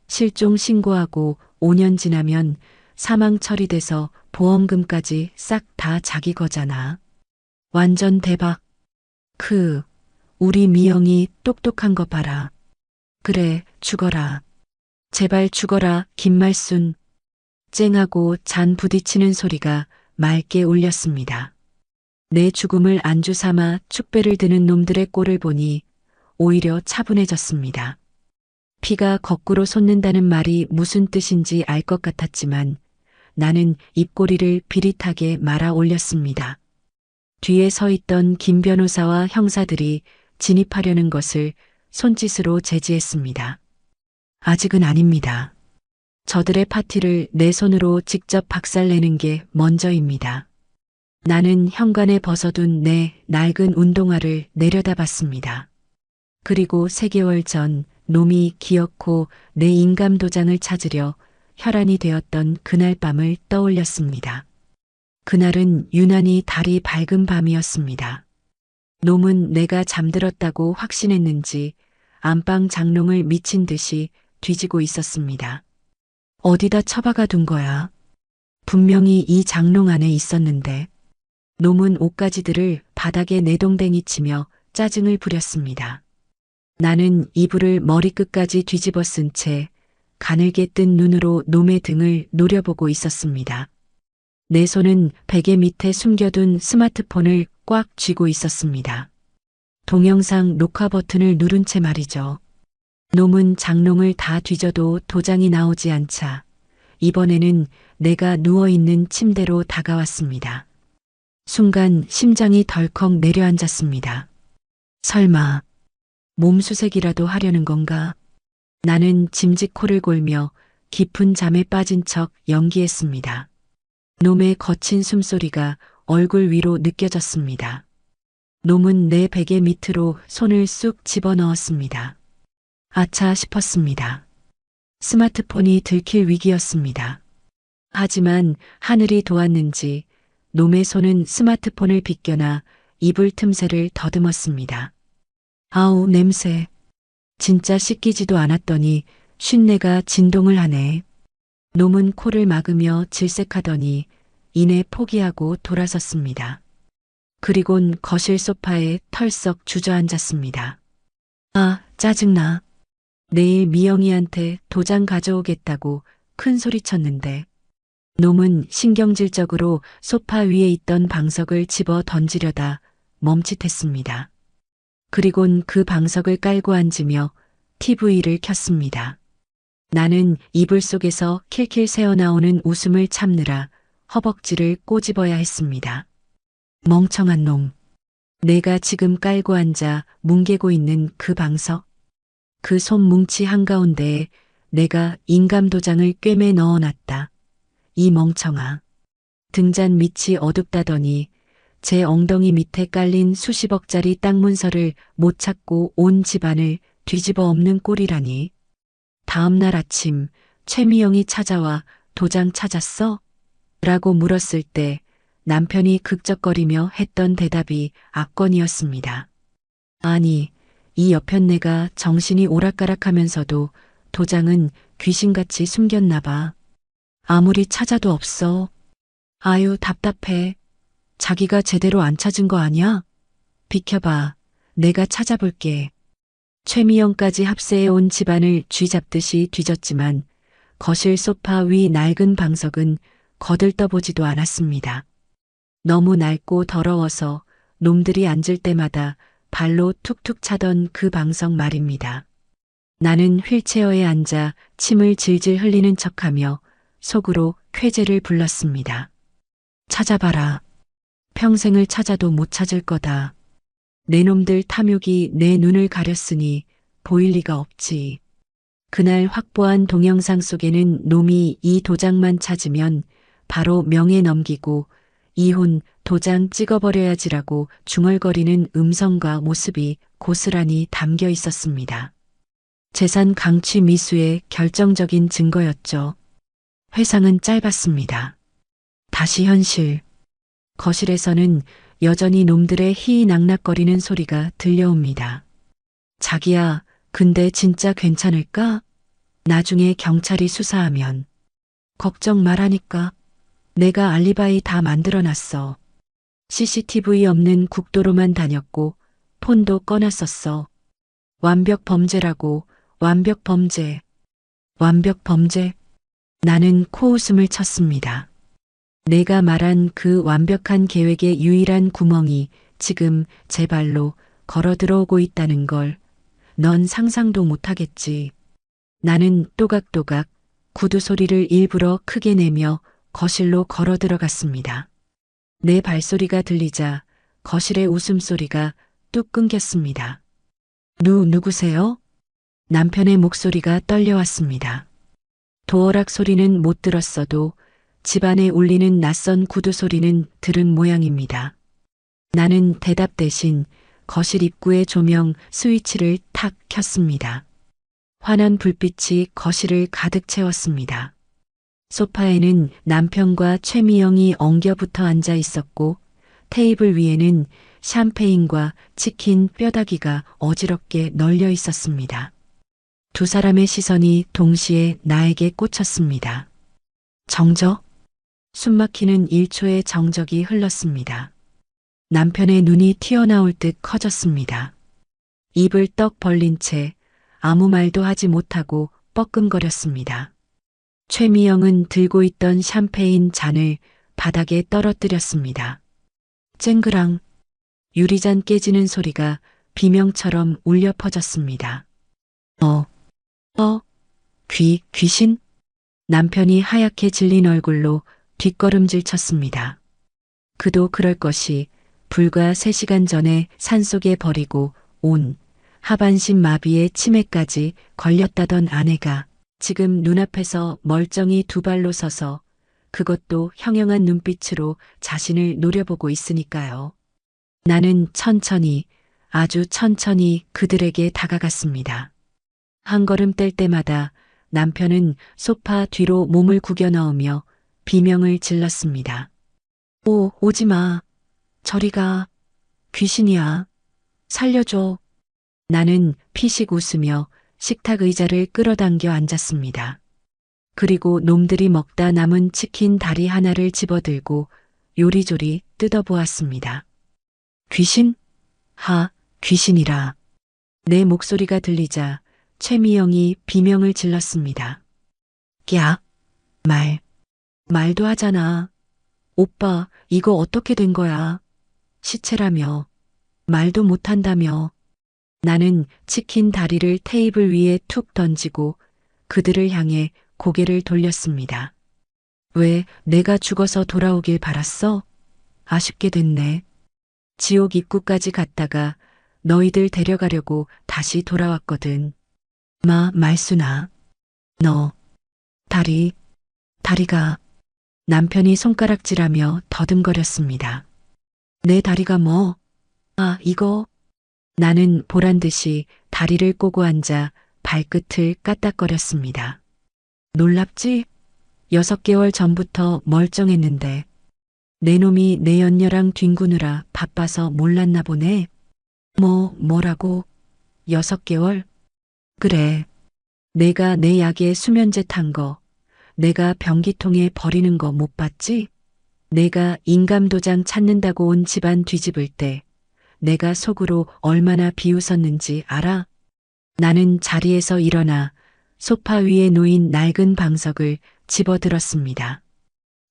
실종 신고하고 5년 지나면 사망 처리돼서 보험금까지 싹 다 자기 거잖아. 완전 대박. 우리 미영이 똑똑한 거 봐라. 그래, 죽어라. 제발 죽어라, 김말순. 쨍하고 잔 부딪히는 소리가 맑게 울렸습니다. 내 죽음을 안주 삼아 축배를 드는 놈들의 꼴을 보니 오히려 차분해졌습니다. 피가 거꾸로 솟는다는 말이 무슨 뜻인지 알 것 같았지만 나는 입꼬리를 비릿하게 말아 올렸습니다. 뒤에 서 있던 김 변호사와 형사들이 진입하려는 것을 손짓으로 제지했습니다. 아직은 아닙니다. 저들의 파티를 내 손으로 직접 박살내는 게 먼저입니다. 나는 현관에 벗어둔 내 낡은 운동화를 내려다봤습니다. 그리고 3개월 전 놈이 기어코 내 인감 도장을 찾으려 혈안이 되었던 그날 밤을 떠올렸습니다. 그날은 유난히 달이 밝은 밤이었습니다. 놈은 내가 잠들었다고 확신했는지 안방 장롱을 미친 듯이 뒤지고 있었습니다. 어디다 처박아 둔 거야? 분명히 이 장롱 안에 있었는데. 놈은 옷가지들을 바닥에 내동댕이 치며 짜증을 부렸습니다. 나는 이불을 머리끝까지 뒤집어 쓴 채 가늘게 뜬 눈으로 놈의 등을 노려보고 있었습니다. 내 손은 베개 밑에 숨겨둔 스마트폰을 꽉 쥐고 있었습니다. 동영상 녹화 버튼을 누른 채 말이죠. 놈은 장롱을 다 뒤져도 도장이 나오지 않자 이번에는 내가 누워있는 침대로 다가왔습니다. 순간 심장이 덜컥 내려앉았습니다. 설마 몸수색이라도 하려는 건가? 나는 짐짓 코를 골며 깊은 잠에 빠진 척 연기했습니다. 놈의 거친 숨소리가 얼굴 위로 느껴졌습니다. 놈은 내 베개 밑으로 손을 쑥 집어넣었습니다. 아차 싶었습니다. 스마트폰이 들킬 위기였습니다. 하지만 하늘이 도왔는지 놈의 손은 스마트폰을 비껴나 이불 틈새를 더듬었습니다. 아우, 냄새. 진짜 씻기지도 않았더니 쉰내가 진동을 하네. 놈은 코를 막으며 질색하더니 이내 포기하고 돌아섰습니다. 그리곤 거실 소파에 털썩 주저앉았습니다. 아, 짜증나. 내일 미영이한테 도장 가져오겠다고 큰 소리 쳤는데 놈은 신경질적으로 소파 위에 있던 방석을 집어 던지려다 멈칫했습니다. 그리곤 그 방석을 깔고 앉으며 TV를 켰습니다. 나는 이불 속에서 킬킬 새어나오는 웃음을 참느라 허벅지를 꼬집어야 했습니다. 멍청한 놈. 내가 지금 깔고 앉아 뭉개고 있는 그 방석. 그 손 뭉치 한가운데에 내가 인감도장을 꿰매 넣어놨다. 이 멍청아. 등잔 밑이 어둡다더니 제 엉덩이 밑에 깔린 수십억짜리 땅 문서를 못 찾고 온 집안을 뒤집어 엎는 꼴이라니. 다음 날 아침 최미영이 찾아와 도장 찾았어? 라고 물었을 때 남편이 극적거리며 했던 대답이 압권이었습니다. 아니, 이 여편네가 정신이 오락가락하면서도 도장은 귀신같이 숨겼나 봐. 아무리 찾아도 없어. 아유, 답답해. 자기가 제대로 안 찾은 거 아니야? 비켜봐. 내가 찾아볼게. 최미영까지 합세해 온 집안을 쥐잡듯이 뒤졌지만 거실 소파 위 낡은 방석은 거들떠보지도 않았습니다. 너무 낡고 더러워서 놈들이 앉을 때마다 발로 툭툭 차던 그 방석 말입니다. 나는 휠체어에 앉아 침을 질질 흘리는 척하며 속으로 쾌재를 불렀습니다. 찾아봐라. 평생을 찾아도 못 찾을 거다. 내 놈들 탐욕이 내 눈을 가렸으니 보일 리가 없지. 그날 확보한 동영상 속에는 놈이 이 도장만 찾으면 바로 명예 넘기고 이혼 도장 찍어버려야지라고 중얼거리는 음성과 모습이 고스란히 담겨 있었습니다. 재산 강취 미수의 결정적인 증거였죠. 회상은 짧았습니다. 다시 현실. 거실에서는 여전히 놈들의 희희낙낙거리는 소리가 들려옵니다. 자기야, 근데 진짜 괜찮을까? 나중에 경찰이 수사하면. 걱정 말하니까. 내가 알리바이 다 만들어놨어. CCTV 없는 국도로만 다녔고 폰도 꺼놨었어. 완벽 범죄라고, 완벽 범죄. 완벽 범죄. 나는 코웃음을 쳤습니다. 내가 말한 그 완벽한 계획의 유일한 구멍이 지금 제 발로 걸어 들어오고 있다는 걸 넌 상상도 못하겠지. 나는 또각또각 구두 소리를 일부러 크게 내며 거실로 걸어 들어갔습니다. 내 발소리가 들리자 거실의 웃음소리가 뚝 끊겼습니다. 누구세요? 남편의 목소리가 떨려왔습니다. 도어락 소리는 못 들었어도 집안에 울리는 낯선 구두 소리는 들은 모양입니다. 나는 대답 대신 거실 입구의 조명 스위치를 탁 켰습니다. 환한 불빛이 거실을 가득 채웠습니다. 소파에는 남편과 최미영이 엉겨붙어 앉아 있었고 테이블 위에는 샴페인과 치킨 뼈다귀가 어지럽게 널려 있었습니다. 두 사람의 시선이 동시에 나에게 꽂혔습니다. 정적? 숨막히는 1초의 정적이 흘렀습니다. 남편의 눈이 튀어나올 듯 커졌습니다. 입을 떡 벌린 채 아무 말도 하지 못하고 뻐끔거렸습니다. 최미영은 들고 있던 샴페인 잔을 바닥에 떨어뜨렸습니다. 쨍그랑 유리잔 깨지는 소리가 비명처럼 울려 퍼졌습니다. 귀신? 남편이 하얗게 질린 얼굴로 뒷걸음질 쳤습니다. 그도 그럴 것이 불과 3시간 전에 산속에 버리고 온 하반신 마비에 치매까지 걸렸다던 아내가 지금 눈앞에서 멀쩡히 두 발로 서서 그것도 형형한 눈빛으로 자신을 노려보고 있으니까요. 나는 천천히, 아주 천천히 그들에게 다가갔습니다. 한 걸음 뗄 때마다 남편은 소파 뒤로 몸을 구겨 넣으며 비명을 질렀습니다. 오지 마. 저리 가. 귀신이야. 살려줘. 나는 피식 웃으며 식탁 의자를 끌어당겨 앉았습니다. 그리고 놈들이 먹다 남은 치킨 다리 하나를 집어들고 요리조리 뜯어보았습니다. 귀신? 귀신이라. 내 목소리가 들리자 최미영이 비명을 질렀습니다. 말도 하잖아. 오빠, 이거 어떻게 된 거야? 시체라며. 말도 못한다며. 나는 치킨 다리를 테이블 위에 툭 던지고 그들을 향해 고개를 돌렸습니다. 왜 내가 죽어서 돌아오길 바랐어? 아쉽게 됐네. 지옥 입구까지 갔다가 너희들 데려가려고 다시 돌아왔거든. 말순아. 너, 다리가. 남편이 손가락질하며 더듬거렸습니다. 내 다리가 뭐? 이거. 나는 보란듯이 다리를 꼬고 앉아 발끝을 까딱거렸습니다. 놀랍지? 6개월 전부터 멀쩡했는데 내 놈이 내 연녀랑 뒹구느라 바빠서 몰랐나 보네. 뭐라고? 6개월? 그래. 내가 내 약에 수면제 탄 거, 내가 변기통에 버리는 거 못 봤지? 내가 인감도장 찾는다고 온 집안 뒤집을 때 내가 속으로 얼마나 비웃었는지 알아? 나는 자리에서 일어나 소파 위에 놓인 낡은 방석을 집어들었습니다.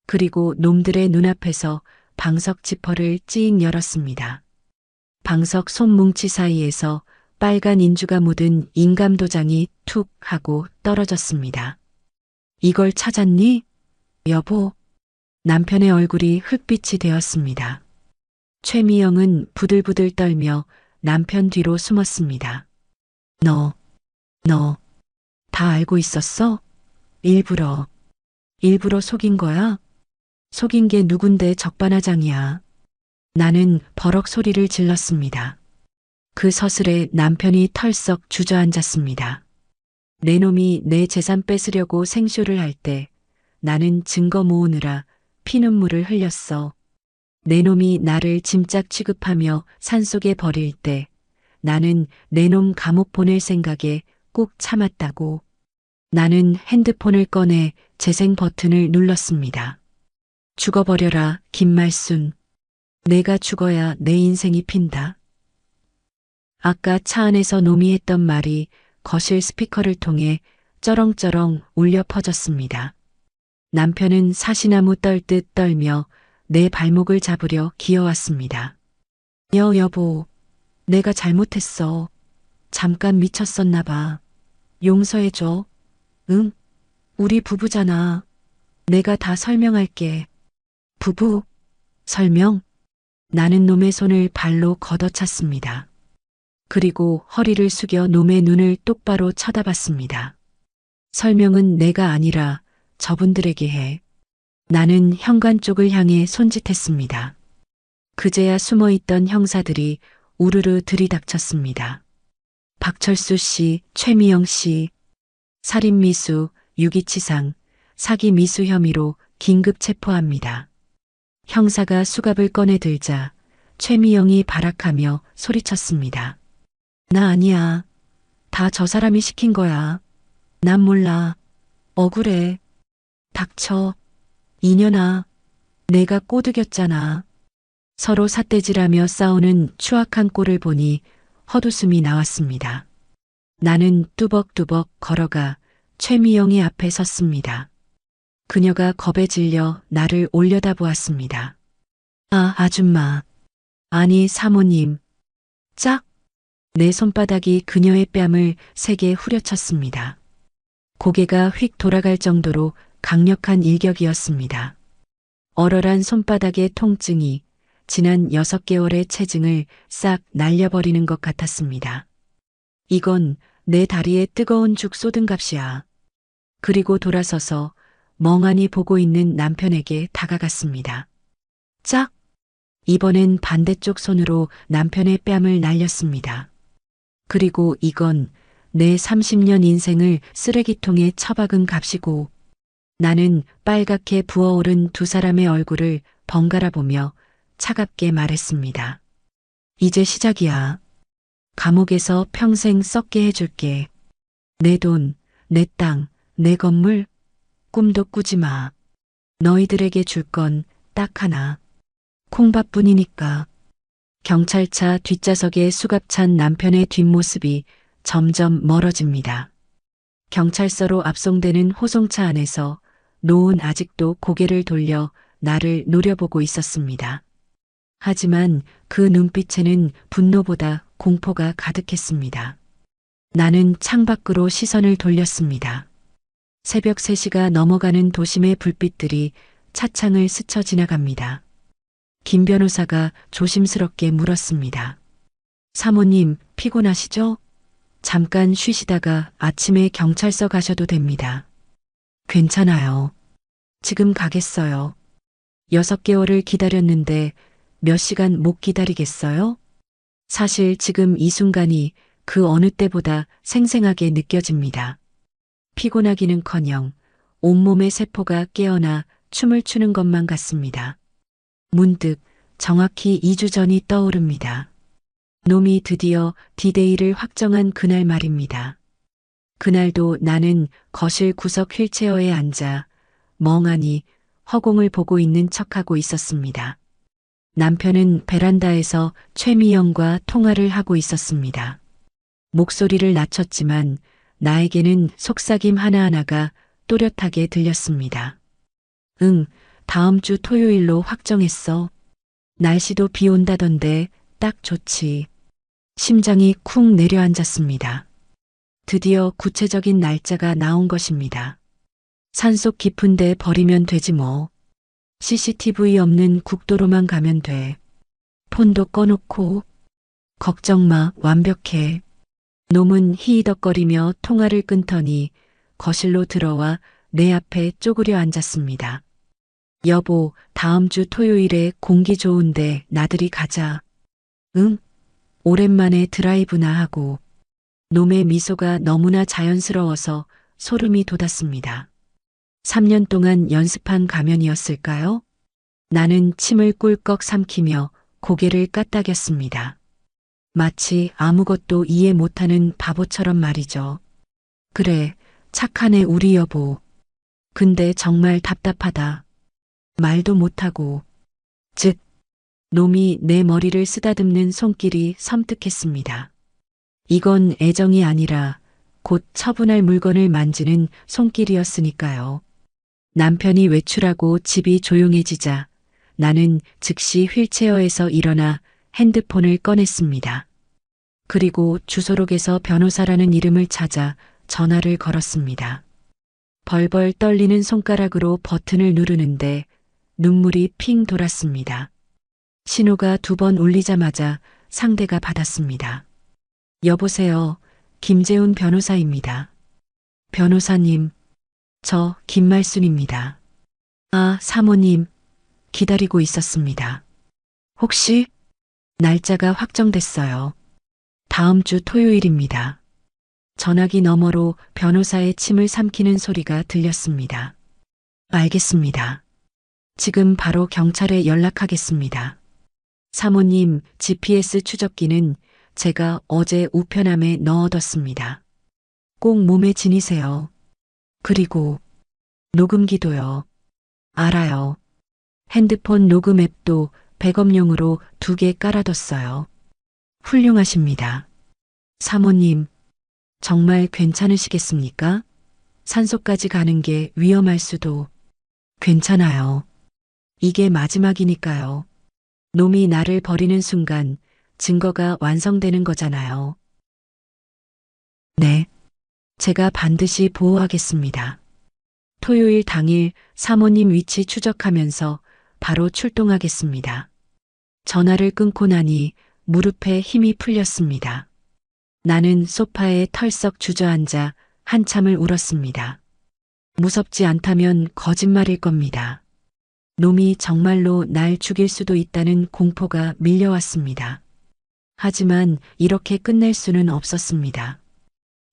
그리고 놈들의 눈앞에서 방석 지퍼를 찡 열었습니다. 방석 손뭉치 사이에서 빨간 인주가 묻은 인감 도장이 툭 하고 떨어졌습니다. 이걸 찾았니? 여보. 남편의 얼굴이 흙빛이 되었습니다. 최미영은 부들부들 떨며 남편 뒤로 숨었습니다. 너 다 알고 있었어? 일부러 속인 거야? 속인 게 누군데 적반하장이야. 나는 버럭 소리를 질렀습니다. 그 서슬에 남편이 털썩 주저앉았습니다. 내 놈이 내 재산 뺏으려고 생쇼를 할 때 나는 증거 모으느라 피눈물을 흘렸어. 내 놈이 나를 짐짝 취급하며 산속에 버릴 때 나는 내 놈 감옥 보낼 생각에 꾹 참았다고. 나는 핸드폰을 꺼내 재생 버튼을 눌렀습니다. 죽어버려라, 김말순. 내가 죽어야 내 인생이 핀다. 아까 차 안에서 놈이 했던 말이 거실 스피커를 통해 쩌렁쩌렁 울려 퍼졌습니다. 남편은 사시나무 떨듯 떨며 내 발목을 잡으려 기어왔습니다. 여보, 내가 잘못했어. 잠깐 미쳤었나 봐. 용서해줘. 응? 우리 부부잖아. 내가 다 설명할게. 부부? 설명? 나는 놈의 손을 발로 걷어찼습니다. 그리고 허리를 숙여 놈의 눈을 똑바로 쳐다봤습니다. 설명은 내가 아니라 저분들에게 해. 나는 현관 쪽을 향해 손짓했습니다. 그제야 숨어있던 형사들이 우르르 들이닥쳤습니다. 박철수 씨, 최미영 씨, 살인미수, 유기치상, 사기미수 혐의로 긴급 체포합니다. 형사가 수갑을 꺼내 들자 최미영이 발악하며 소리쳤습니다. 나 아니야. 다 저 사람이 시킨 거야. 난 몰라. 억울해. 닥쳐. 이년아. 내가 꼬드겼잖아. 서로 삿대질하며 싸우는 추악한 꼴을 보니 헛웃음이 나왔습니다. 나는 뚜벅뚜벅 걸어가 최미영이 앞에 섰습니다. 그녀가 겁에 질려 나를 올려다보았습니다. 아, 아줌마. 아니, 사모님. 짝! 내 손바닥이 그녀의 뺨을 세게 후려쳤습니다. 고개가 휙 돌아갈 정도로 강력한 일격이었습니다. 얼얼한 손바닥의 통증이 지난 6개월의 체증을 싹 날려버리는 것 같았습니다. 이건 내 다리에 뜨거운 죽 쏟은 값이야. 그리고 돌아서서 멍하니 보고 있는 남편에게 다가갔습니다. 짝! 이번엔 반대쪽 손으로 남편의 뺨을 날렸습니다. 그리고 이건 내 30년 인생을 쓰레기통에 처박은 값이고. 나는 빨갛게 부어오른 두 사람의 얼굴을 번갈아 보며 차갑게 말했습니다. 이제 시작이야. 감옥에서 평생 썩게 해줄게. 내 돈, 내 땅, 내 건물, 꿈도 꾸지 마. 너희들에게 줄 건 딱 하나. 콩밥뿐이니까. 경찰차 뒷좌석에 수갑찬 남편의 뒷모습이 점점 멀어집니다. 경찰서로 압송되는 호송차 안에서 노은 아직도 고개를 돌려 나를 노려보고 있었습니다. 하지만 그 눈빛에는 분노보다 공포가 가득했습니다. 나는 창밖으로 시선을 돌렸습니다. 새벽 3시가 넘어가는 도심의 불빛들이 차창을 스쳐 지나갑니다. 김 변호사가 조심스럽게 물었습니다. 사모님, 피곤하시죠? 잠깐 쉬시다가 아침에 경찰서 가셔도 됩니다. 괜찮아요. 지금 가겠어요. 6개월을 기다렸는데 몇 시간 못 기다리겠어요? 사실 지금 이 순간이 그 어느 때보다 생생하게 느껴집니다. 피곤하기는커녕 온몸의 세포가 깨어나 춤을 추는 것만 같습니다. 문득 정확히 2주 전이 떠오릅니다. 놈이 드디어 디데이를 확정한 그날 말입니다. 그날도 나는 거실 구석 휠체어에 앉아 멍하니 허공을 보고 있는 척하고 있었습니다. 남편은 베란다에서 최미영과 통화를 하고 있었습니다. 목소리를 낮췄지만 나에게는 속삭임 하나하나가 또렷하게 들렸습니다. 응, 다음 주 토요일로 확정했어. 날씨도 비 온다던데 딱 좋지. 심장이 쿵 내려앉았습니다. 드디어 구체적인 날짜가 나온 것입니다. 산속 깊은데 버리면 되지 뭐. CCTV 없는 국도로만 가면 돼. 폰도 꺼놓고. 걱정 마, 완벽해. 놈은 히히덕거리며 통화를 끊더니 거실로 들어와 내 앞에 쪼그려 앉았습니다. 여보, 다음 주 토요일에 공기 좋은데 나들이 가자. 응? 오랜만에 드라이브나 하고. 놈의 미소가 너무나 자연스러워서 소름이 돋았습니다. 3년 동안 연습한 가면이었을까요? 나는 침을 꿀꺽 삼키며 고개를 까딱였습니다. 마치 아무것도 이해 못하는 바보처럼 말이죠. 그래, 착하네 우리 여보. 근데 정말 답답하다. 말도 못하고. 즉, 놈이 내 머리를 쓰다듬는 손길이 섬뜩했습니다. 이건 애정이 아니라 곧 처분할 물건을 만지는 손길이었으니까요. 남편이 외출하고 집이 조용해지자 나는 즉시 휠체어에서 일어나 핸드폰을 꺼냈습니다. 그리고 주소록에서 변호사라는 이름을 찾아 전화를 걸었습니다. 벌벌 떨리는 손가락으로 버튼을 누르는데 눈물이 핑 돌았습니다. 신호가 2번 울리자마자 상대가 받았습니다. 여보세요, 김재훈 변호사입니다. 변호사님, 저 김말순입니다. 아, 사모님, 기다리고 있었습니다. 혹시 날짜가 확정됐어요. 다음 주 토요일입니다. 전화기 너머로 변호사의 침을 삼키는 소리가 들렸습니다. 알겠습니다. 지금 바로 경찰에 연락하겠습니다. 사모님, GPS 추적기는 제가 어제 우편함에 넣어뒀습니다. 꼭 몸에 지니세요. 그리고 녹음기도요. 알아요. 핸드폰 녹음 앱도 백업용으로 2개 깔아뒀어요. 훌륭하십니다. 사모님, 정말 괜찮으시겠습니까? 산소까지 가는 게 위험할 수도. 괜찮아요. 이게 마지막이니까요. 놈이 나를 버리는 순간 증거가 완성되는 거잖아요. 네. 제가 반드시 보호하겠습니다. 토요일 당일 사모님 위치 추적하면서 바로 출동하겠습니다. 전화를 끊고 나니 무릎에 힘이 풀렸습니다. 나는 소파에 털썩 주저앉아 한참을 울었습니다. 무섭지 않다면 거짓말일 겁니다. 놈이 정말로 날 죽일 수도 있다는 공포가 밀려왔습니다. 하지만 이렇게 끝낼 수는 없었습니다.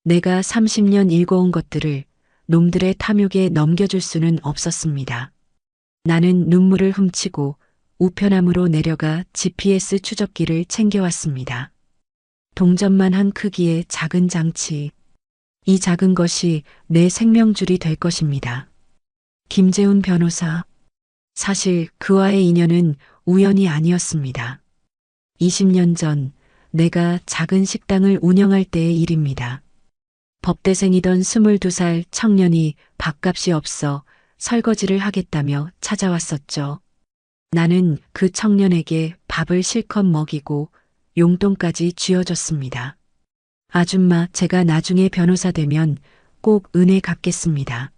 내가 30년 일궈온 것들을 놈들의 탐욕에 넘겨줄 수는 없었습니다. 나는 눈물을 훔치고 우편함으로 내려가 GPS 추적기를 챙겨왔습니다. 동전만한 크기의 작은 장치. 이 작은 것이 내 생명줄이 될 것입니다. 김재훈 변호사. 사실 그와의 인연은 우연이 아니었습니다. 20년 전 내가 작은 식당을 운영할 때의 일입니다. 법대생이던 22살 청년이 밥값이 없어 설거지를 하겠다며 찾아왔었죠. 나는 그 청년에게 밥을 실컷 먹이고 용돈까지 쥐어줬습니다. 아줌마, 제가 나중에 변호사 되면 꼭 은혜 갚겠습니다.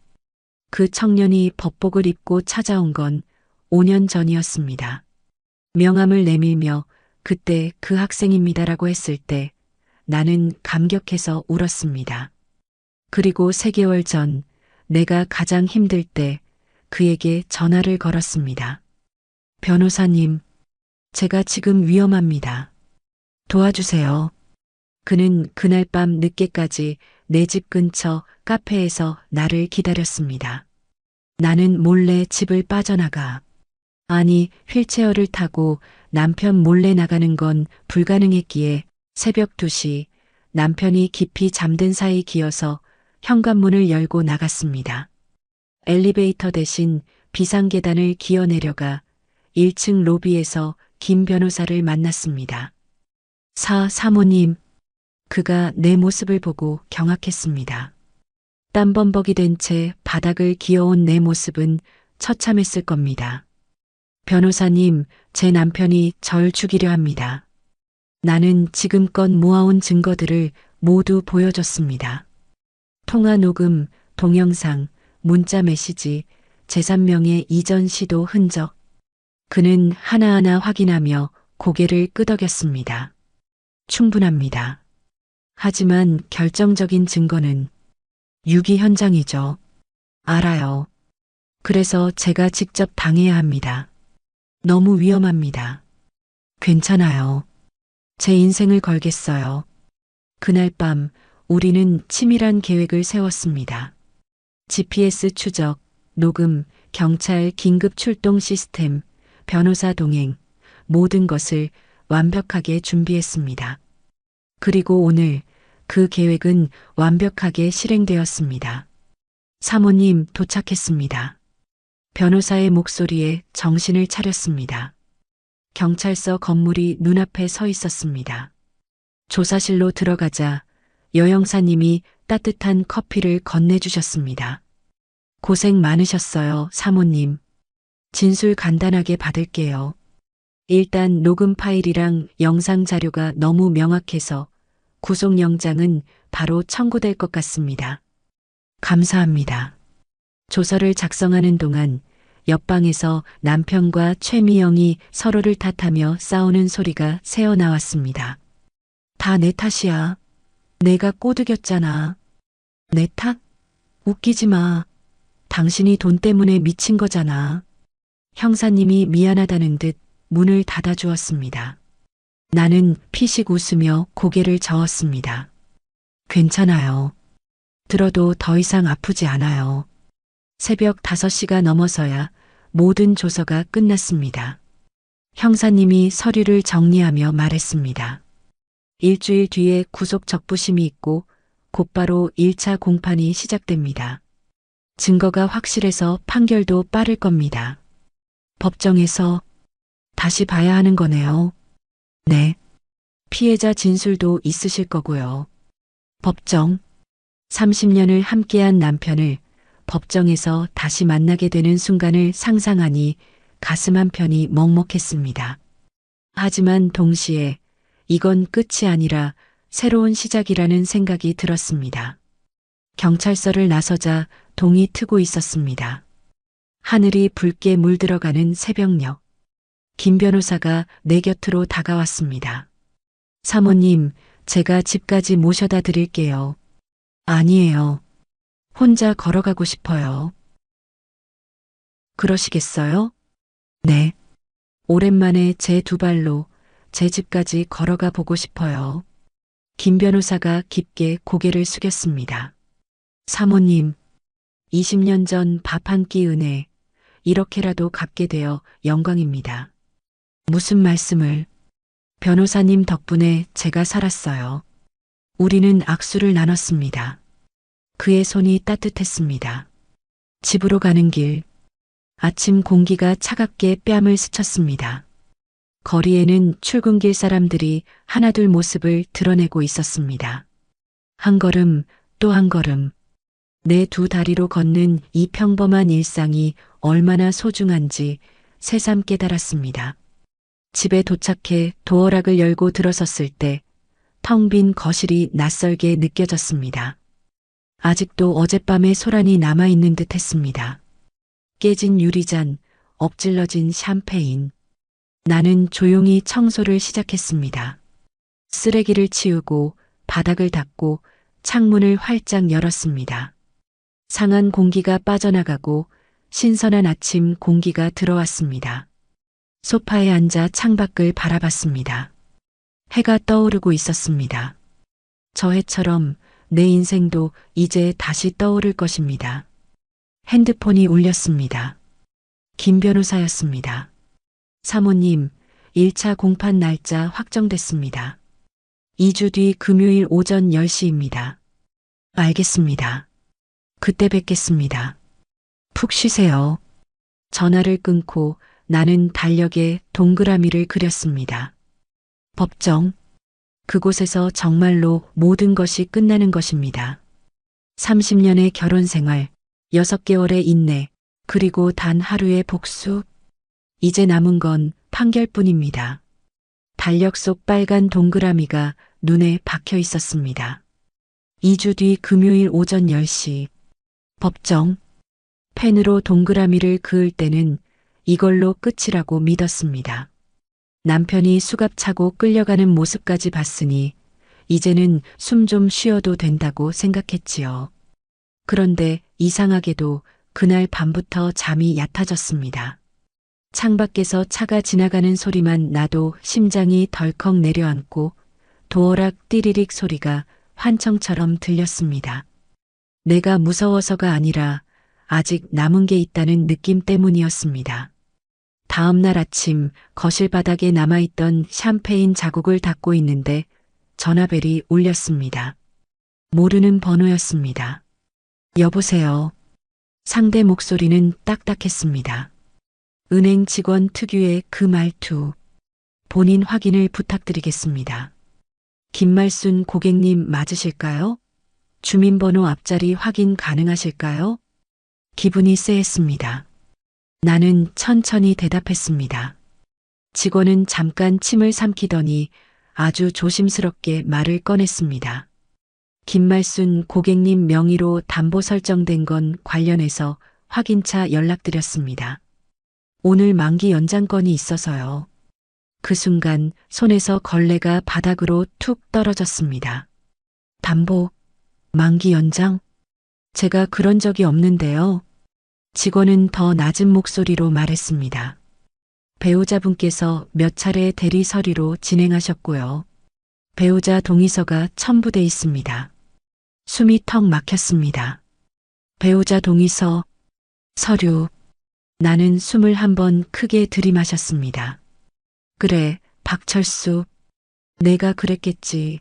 그 청년이 법복을 입고 찾아온 건 5년 전이었습니다. 명함을 내밀며 그때 그 학생입니다라고 했을 때 나는 감격해서 울었습니다. 그리고 3개월 전 내가 가장 힘들 때 그에게 전화를 걸었습니다. 변호사님, 제가 지금 위험합니다. 도와주세요. 그는 그날 밤 늦게까지 내 집 근처 카페에서 나를 기다렸습니다. 나는 몰래 집을 빠져나가. 아니, 휠체어를 타고 남편 몰래 나가는 건 불가능했기에 새벽 2시 남편이 깊이 잠든 사이 기어서 현관문을 열고 나갔습니다. 엘리베이터 대신 비상계단을 기어 내려가 1층 로비에서 김 변호사를 만났습니다. 사모님. 그가 내 모습을 보고 경악했습니다. 땀범벅이 된 채 바닥을 기어온 내 모습은 처참했을 겁니다. 변호사님, 제 남편이 절 죽이려 합니다. 나는 지금껏 모아온 증거들을 모두 보여줬습니다. 통화 녹음, 동영상, 문자 메시지, 제3명의 이전 시도 흔적. 그는 하나하나 확인하며 고개를 끄덕였습니다. 충분합니다. 하지만 결정적인 증거는 유기 현장이죠. 알아요. 그래서 제가 직접 당해야 합니다. 너무 위험합니다. 괜찮아요. 제 인생을 걸겠어요. 그날 밤 우리는 치밀한 계획을 세웠습니다. GPS 추적, 녹음, 경찰 긴급 출동 시스템, 변호사 동행, 모든 것을 완벽하게 준비했습니다. 그리고 오늘 그 계획은 완벽하게 실행되었습니다. 사모님 도착했습니다. 변호사의 목소리에 정신을 차렸습니다. 경찰서 건물이 눈앞에 서 있었습니다. 조사실로 들어가자 여영사님이 따뜻한 커피를 건네주셨습니다. 고생 많으셨어요, 사모님. 진술 간단하게 받을게요. 일단 녹음 파일이랑 영상 자료가 너무 명확해서 구속영장은 바로 청구될 것 같습니다. 감사합니다. 조서를 작성하는 동안 옆방에서 남편과 최미영이 서로를 탓하며 싸우는 소리가 새어나왔습니다. 다 내 탓이야. 내가 꼬드겼잖아. 내 탓? 웃기지 마. 당신이 돈 때문에 미친 거잖아. 형사님이 미안하다는 듯 문을 닫아주었습니다. 나는 피식 웃으며 고개를 저었습니다. 괜찮아요. 들어도 더 이상 아프지 않아요. 새벽 5시가 넘어서야 모든 조서가 끝났습니다. 형사님이 서류를 정리하며 말했습니다. 일주일 뒤에 구속 적부심이 있고 곧바로 1차 공판이 시작됩니다. 증거가 확실해서 판결도 빠를 겁니다. 법정에서 다시 봐야 하는 거네요. 네. 피해자 진술도 있으실 거고요. 법정. 30년을 함께한 남편을 법정에서 다시 만나게 되는 순간을 상상하니 가슴 한편이 먹먹했습니다. 하지만 동시에 이건 끝이 아니라 새로운 시작이라는 생각이 들었습니다. 경찰서를 나서자 동이 트고 있었습니다. 하늘이 붉게 물들어가는 새벽녘. 김 변호사가 내 곁으로 다가왔습니다. 사모님, 제가 집까지 모셔다 드릴게요. 아니에요. 혼자 걸어가고 싶어요. 그러시겠어요? 네. 오랜만에 제 두 발로 제 집까지 걸어가 보고 싶어요. 김 변호사가 깊게 고개를 숙였습니다. 사모님, 20년 전 밥 한 끼 은혜, 이렇게라도 갚게 되어 영광입니다. 무슨 말씀을? 변호사님 덕분에 제가 살았어요. 우리는 악수를 나눴습니다. 그의 손이 따뜻했습니다. 집으로 가는 길, 아침 공기가 차갑게 뺨을 스쳤습니다. 거리에는 출근길 사람들이 하나둘 모습을 드러내고 있었습니다. 한 걸음 또 한 걸음, 내 두 다리로 걷는 이 평범한 일상이 얼마나 소중한지 새삼 깨달았습니다. 집에 도착해 도어락을 열고 들어섰을 때 텅 빈 거실이 낯설게 느껴졌습니다. 아직도 어젯밤의 소란이 남아있는 듯 했습니다. 깨진 유리잔, 엎질러진 샴페인. 나는 조용히 청소를 시작했습니다. 쓰레기를 치우고 바닥을 닦고 창문을 활짝 열었습니다. 상한 공기가 빠져나가고 신선한 아침 공기가 들어왔습니다. 소파에 앉아 창밖을 바라봤습니다. 해가 떠오르고 있었습니다. 저 해처럼 내 인생도 이제 다시 떠오를 것입니다. 핸드폰이 울렸습니다. 김 변호사였습니다. 사모님, 1차 공판 날짜 확정됐습니다. 2주 뒤 금요일 오전 10시입니다. 알겠습니다. 그때 뵙겠습니다. 푹 쉬세요. 전화를 끊고 나는 달력에 동그라미를 그렸습니다. 법정. 그곳에서 정말로 모든 것이 끝나는 것입니다. 30년의 결혼 생활, 6개월의 인내, 그리고 단 하루의 복수. 이제 남은 건 판결뿐입니다. 달력 속 빨간 동그라미가 눈에 박혀 있었습니다. 2주 뒤 금요일 오전 10시. 법정. 펜으로 동그라미를 그을 때는 이걸로 끝이라고 믿었습니다. 남편이 수갑차고 끌려가는 모습까지 봤으니 이제는 숨 좀 쉬어도 된다고 생각했지요. 그런데 이상하게도 그날 밤부터 잠이 얕아졌습니다. 창밖에서 차가 지나가는 소리만 나도 심장이 덜컥 내려앉고 도어락 띠리릭 소리가 환청처럼 들렸습니다. 내가 무서워서가 아니라 아직 남은 게 있다는 느낌 때문이었습니다. 다음 날 아침 거실 바닥에 남아있던 샴페인 자국을 닦고 있는데 전화벨이 울렸습니다. 모르는 번호였습니다. 여보세요. 상대 목소리는 딱딱했습니다. 은행 직원 특유의 그 말투. 본인 확인을 부탁드리겠습니다. 김말순 고객님 맞으실까요? 주민번호 앞자리 확인 가능하실까요? 기분이 쎄했습니다. 나는 천천히 대답했습니다. 직원은 잠깐 침을 삼키더니 아주 조심스럽게 말을 꺼냈습니다. 김말순 고객님 명의로 담보 설정된 건 관련해서 확인차 연락드렸습니다. 오늘 만기 연장건이 있어서요. 그 순간 손에서 걸레가 바닥으로 툭 떨어졌습니다. 담보, 만기 연장? 제가 그런 적이 없는데요. 직원은 더 낮은 목소리로 말했습니다. 배우자분께서 몇 차례 대리 서류로 진행하셨고요. 배우자 동의서가 첨부돼 있습니다. 숨이 턱 막혔습니다. 배우자 동의서, 서류. 나는 숨을 한번 크게 들이마셨습니다. 그래, 박철수. 내가 그랬겠지.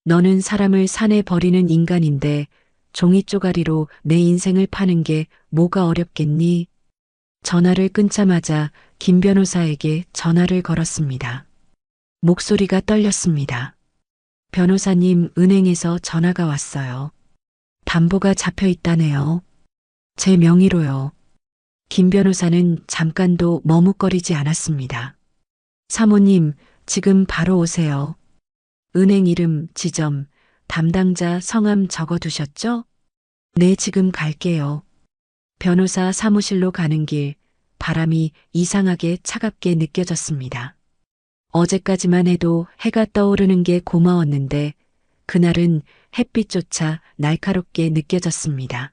너는 사람을 산에 버리는 인간인데 종이 쪼가리로 내 인생을 파는 게 뭐가 어렵겠니? 전화를 끊자마자 김 변호사에게 전화를 걸었습니다. 목소리가 떨렸습니다. 변호사님, 은행에서 전화가 왔어요. 담보가 잡혀 있다네요. 제 명의로요. 김 변호사는 잠깐도 머뭇거리지 않았습니다. 사모님, 지금 바로 오세요. 은행 이름, 지점, 담당자 성함 적어두셨죠? 네, 지금 갈게요. 변호사 사무실로 가는 길, 바람이 이상하게 차갑게 느껴졌습니다. 어제까지만 해도 해가 떠오르는 게 고마웠는데 그날은 햇빛조차 날카롭게 느껴졌습니다.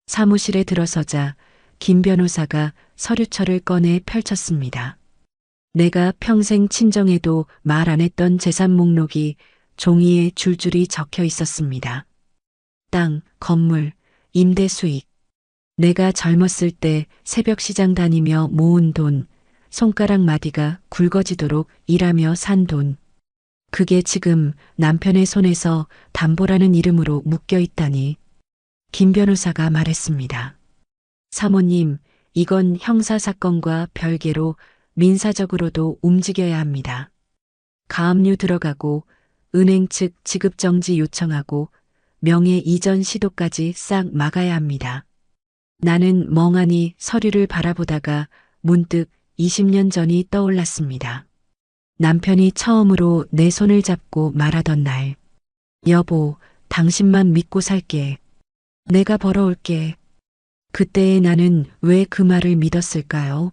사무실에 들어서자 김 변호사가 서류철을 꺼내 펼쳤습니다. 내가 평생 친정에도 말 안 했던 재산 목록이 종이에 줄줄이 적혀 있었습니다. 땅, 건물, 임대 수익. 내가 젊었을 때 새벽 시장 다니며 모은 돈, 손가락 마디가 굵어지도록 일하며 산 돈. 그게 지금 남편의 손에서 담보라는 이름으로 묶여 있다니. 김 변호사가 말했습니다. 사모님, 이건 형사사건과 별개로 민사적으로도 움직여야 합니다. 가압류 들어가고 은행 측 지급정지 요청하고 명예 이전 시도까지 싹 막아야 합니다. 나는 멍하니 서류를 바라보다가 문득 20년 전이 떠올랐습니다. 남편이 처음으로 내 손을 잡고 말하던 날. 여보, 당신만 믿고 살게. 내가 벌어올게. 그때의 나는 왜 그 말을 믿었을까요?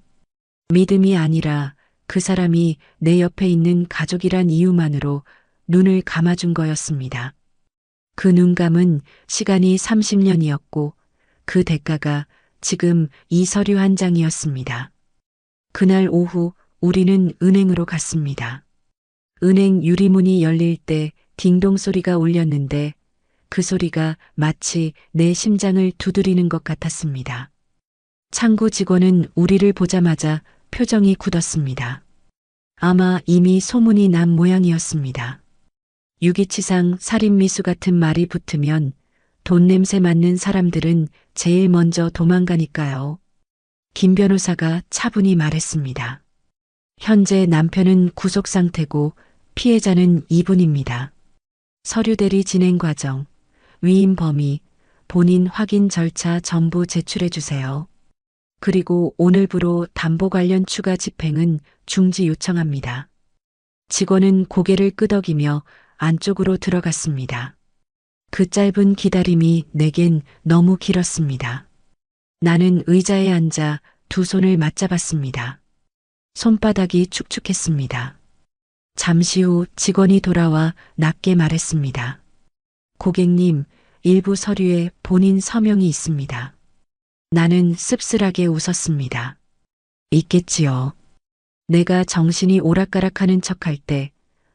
믿음이 아니라 그 사람이 내 옆에 있는 가족이란 이유만으로 눈을 감아준 거였습니다. 그 눈감은 시간이 30년이었고 그 대가가 지금 이 서류 한 장이었습니다. 그날 오후 우리는 은행으로 갔습니다. 은행 유리문이 열릴 때 딩동 소리가 울렸는데 그 소리가 마치 내 심장을 두드리는 것 같았습니다. 창구 직원은 우리를 보자마자 표정이 굳었습니다. 아마 이미 소문이 난 모양이었습니다. 유기치상 살인미수 같은 말이 붙으면 돈 냄새 맡는 사람들은 제일 먼저 도망가니까요. 김 변호사가 차분히 말했습니다. 현재 남편은 구속 상태고 피해자는 이분입니다. 서류 대리 진행 과정, 위임 범위, 본인 확인 절차 전부 제출해 주세요. 그리고 오늘부로 담보 관련 추가 집행은 중지 요청합니다. 직원은 고개를 끄덕이며 안쪽으로 들어갔습니다. 그 짧은 기다림이 내겐 너무 길었습니다. 나는 의자에 앉아 두 손을 맞잡았습니다. 손바닥이 축축했습니다. 잠시 후 직원이 돌아와 낮게 말했습니다. 고객님, 일부 서류에 본인 서명이 있습니다. 나는 씁쓸하게 웃었습니다. 있겠지요. 내가 정신이 오락가락하는 척할 때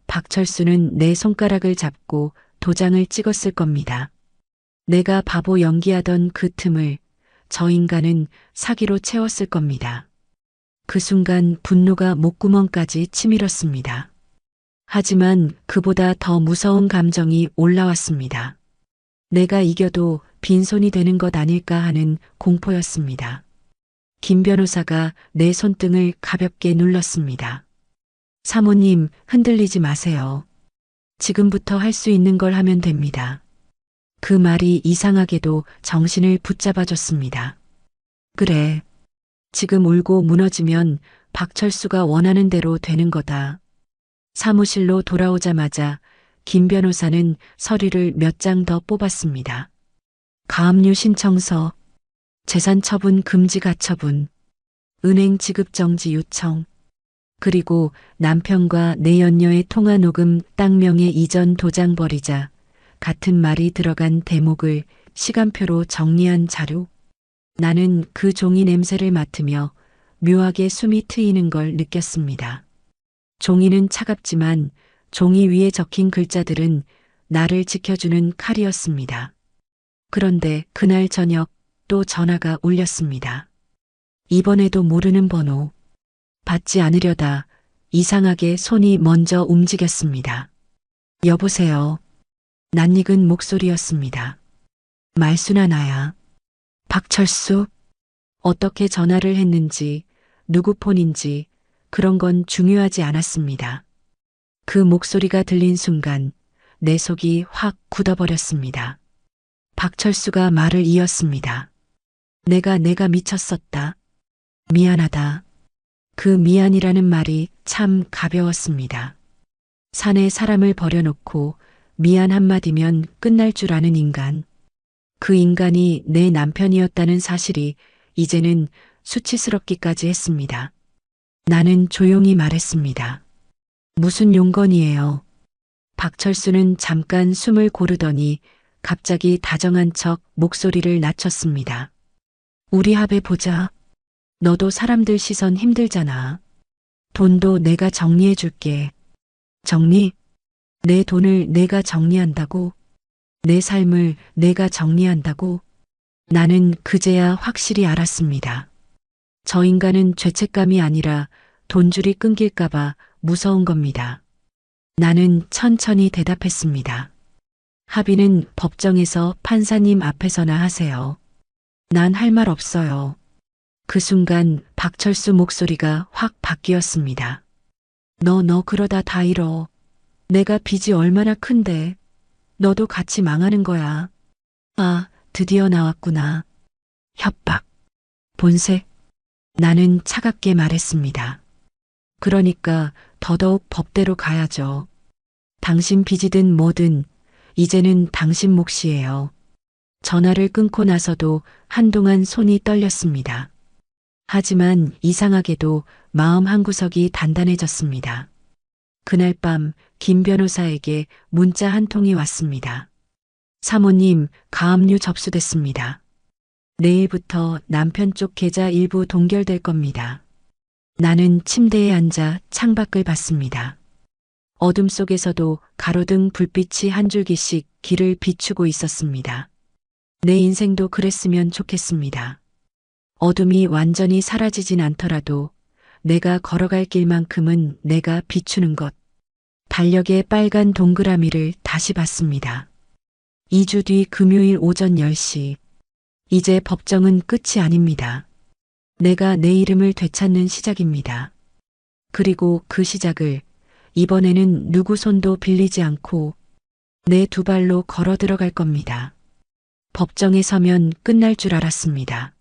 박철수는 내 손가락을 잡고 도장을 찍었을 겁니다. 내가 바보 연기하던 그 틈을 저 인간은 사기로 채웠을 겁니다. 그 순간 분노가 목구멍까지 치밀었습니다. 하지만 그보다 더 무서운 감정이 올라왔습니다. 내가 이겨도 빈손이 되는 것 아닐까 하는 공포였습니다. 김 변호사가 내 손등을 가볍게 눌렀습니다. 사모님, 흔들리지 마세요. 지금부터 할 수 있는 걸 하면 됩니다. 그 말이 이상하게도 정신을 붙잡아줬습니다. 그래. 지금 울고 무너지면 박철수가 원하는 대로 되는 거다. 사무실로 돌아오자마자 김 변호사는 서류를 몇 장 더 뽑았습니다. 가압류 신청서, 재산 처분 금지 가처분, 은행 지급 정지 요청, 그리고 남편과 내연녀의 통화 녹음 땅명의 이전 도장 버리자 같은 말이 들어간 대목을 시간표로 정리한 자료. 나는 그 종이 냄새를 맡으며 묘하게 숨이 트이는 걸 느꼈습니다. 종이는 차갑지만 종이 위에 적힌 글자들은 나를 지켜주는 칼이었습니다. 그런데 그날 저녁 또 전화가 울렸습니다. 이번에도 모르는 번호. 받지 않으려다 이상하게 손이 먼저 움직였습니다. 여보세요. 낯익은 목소리였습니다. 말수나 나야. 박철수? 어떻게 전화를 했는지, 누구 폰인지 그런 건 중요하지 않았습니다. 그 목소리가 들린 순간 내 속이 확 굳어버렸습니다. 박철수가 말을 이었습니다. 내가 미쳤었다. 미안하다. 그 미안이라는 말이 참 가벼웠습니다. 산에 사람을 버려놓고 미안 한마디면 끝날 줄 아는 인간. 그 인간이 내 남편이었다는 사실이 이제는 수치스럽기까지 했습니다. 나는 조용히 말했습니다. 무슨 용건이에요? 박철수는 잠깐 숨을 고르더니 갑자기 다정한 척 목소리를 낮췄습니다. 우리 합해 보자. 너도 사람들 시선 힘들잖아. 돈도 내가 정리해 줄게. 정리? 내 돈을 내가 정리한다고? 내 삶을 내가 정리한다고? 나는 그제야 확실히 알았습니다. 저 인간은 죄책감이 아니라 돈줄이 끊길까봐 무서운 겁니다. 나는 천천히 대답했습니다. 합의는 법정에서 판사님 앞에서나 하세요. 난 할 말 없어요. 그 순간 박철수 목소리가 확 바뀌었습니다. 너 그러다 다 잃어. 내가 빚이 얼마나 큰데. 너도 같이 망하는 거야. 아, 드디어 나왔구나. 협박. 본색. 나는 차갑게 말했습니다. 그러니까 더더욱 법대로 가야죠. 당신 빚이든 뭐든 이제는 당신 몫이에요. 전화를 끊고 나서도 한동안 손이 떨렸습니다. 하지만 이상하게도 마음 한구석이 단단해졌습니다. 그날 밤 김 변호사에게 문자 한 통이 왔습니다. 사모님, 가압류 접수됐습니다. 내일부터 남편 쪽 계좌 일부 동결될 겁니다. 나는 침대에 앉아 창밖을 봤습니다. 어둠 속에서도 가로등 불빛이 한 줄기씩 길을 비추고 있었습니다. 내 인생도 그랬으면 좋겠습니다. 어둠이 완전히 사라지진 않더라도 내가 걸어갈 길만큼은 내가 비추는 것. 달력의 빨간 동그라미를 다시 봤습니다. 2주 뒤 금요일 오전 10시. 이제 법정은 끝이 아닙니다. 내가 내 이름을 되찾는 시작입니다. 그리고 그 시작을 이번에는 누구 손도 빌리지 않고 내 두 발로 걸어 들어갈 겁니다. 법정에 서면 끝날 줄 알았습니다.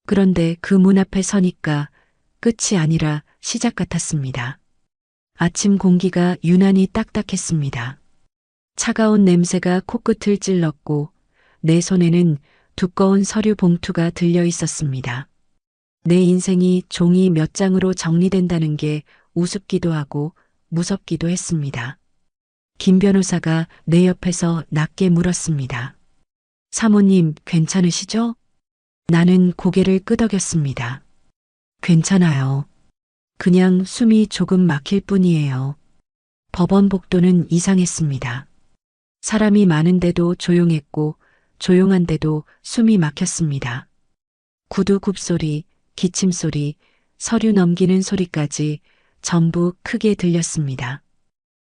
그런데 그 문 앞에 서니까 끝이 아니라 시작 같았습니다. 아침 공기가 유난히 딱딱했습니다. 차가운 냄새가 코끝을 찔렀고 내 손에는 두꺼운 서류 봉투가 들려 있었습니다. 내 인생이 종이 몇 장으로 정리된다는 게 우습기도 하고 무섭기도 했습니다. 김 변호사가 내 옆에서 낮게 물었습니다. 사모님, 괜찮으시죠? 나는 고개를 끄덕였습니다. 괜찮아요. 그냥 숨이 조금 막힐 뿐이에요. 법원 복도는 이상했습니다. 사람이 많은데도 조용했고 조용한데도 숨이 막혔습니다. 구두 굽소리, 기침소리, 서류 넘기는 소리까지 전부 크게 들렸습니다.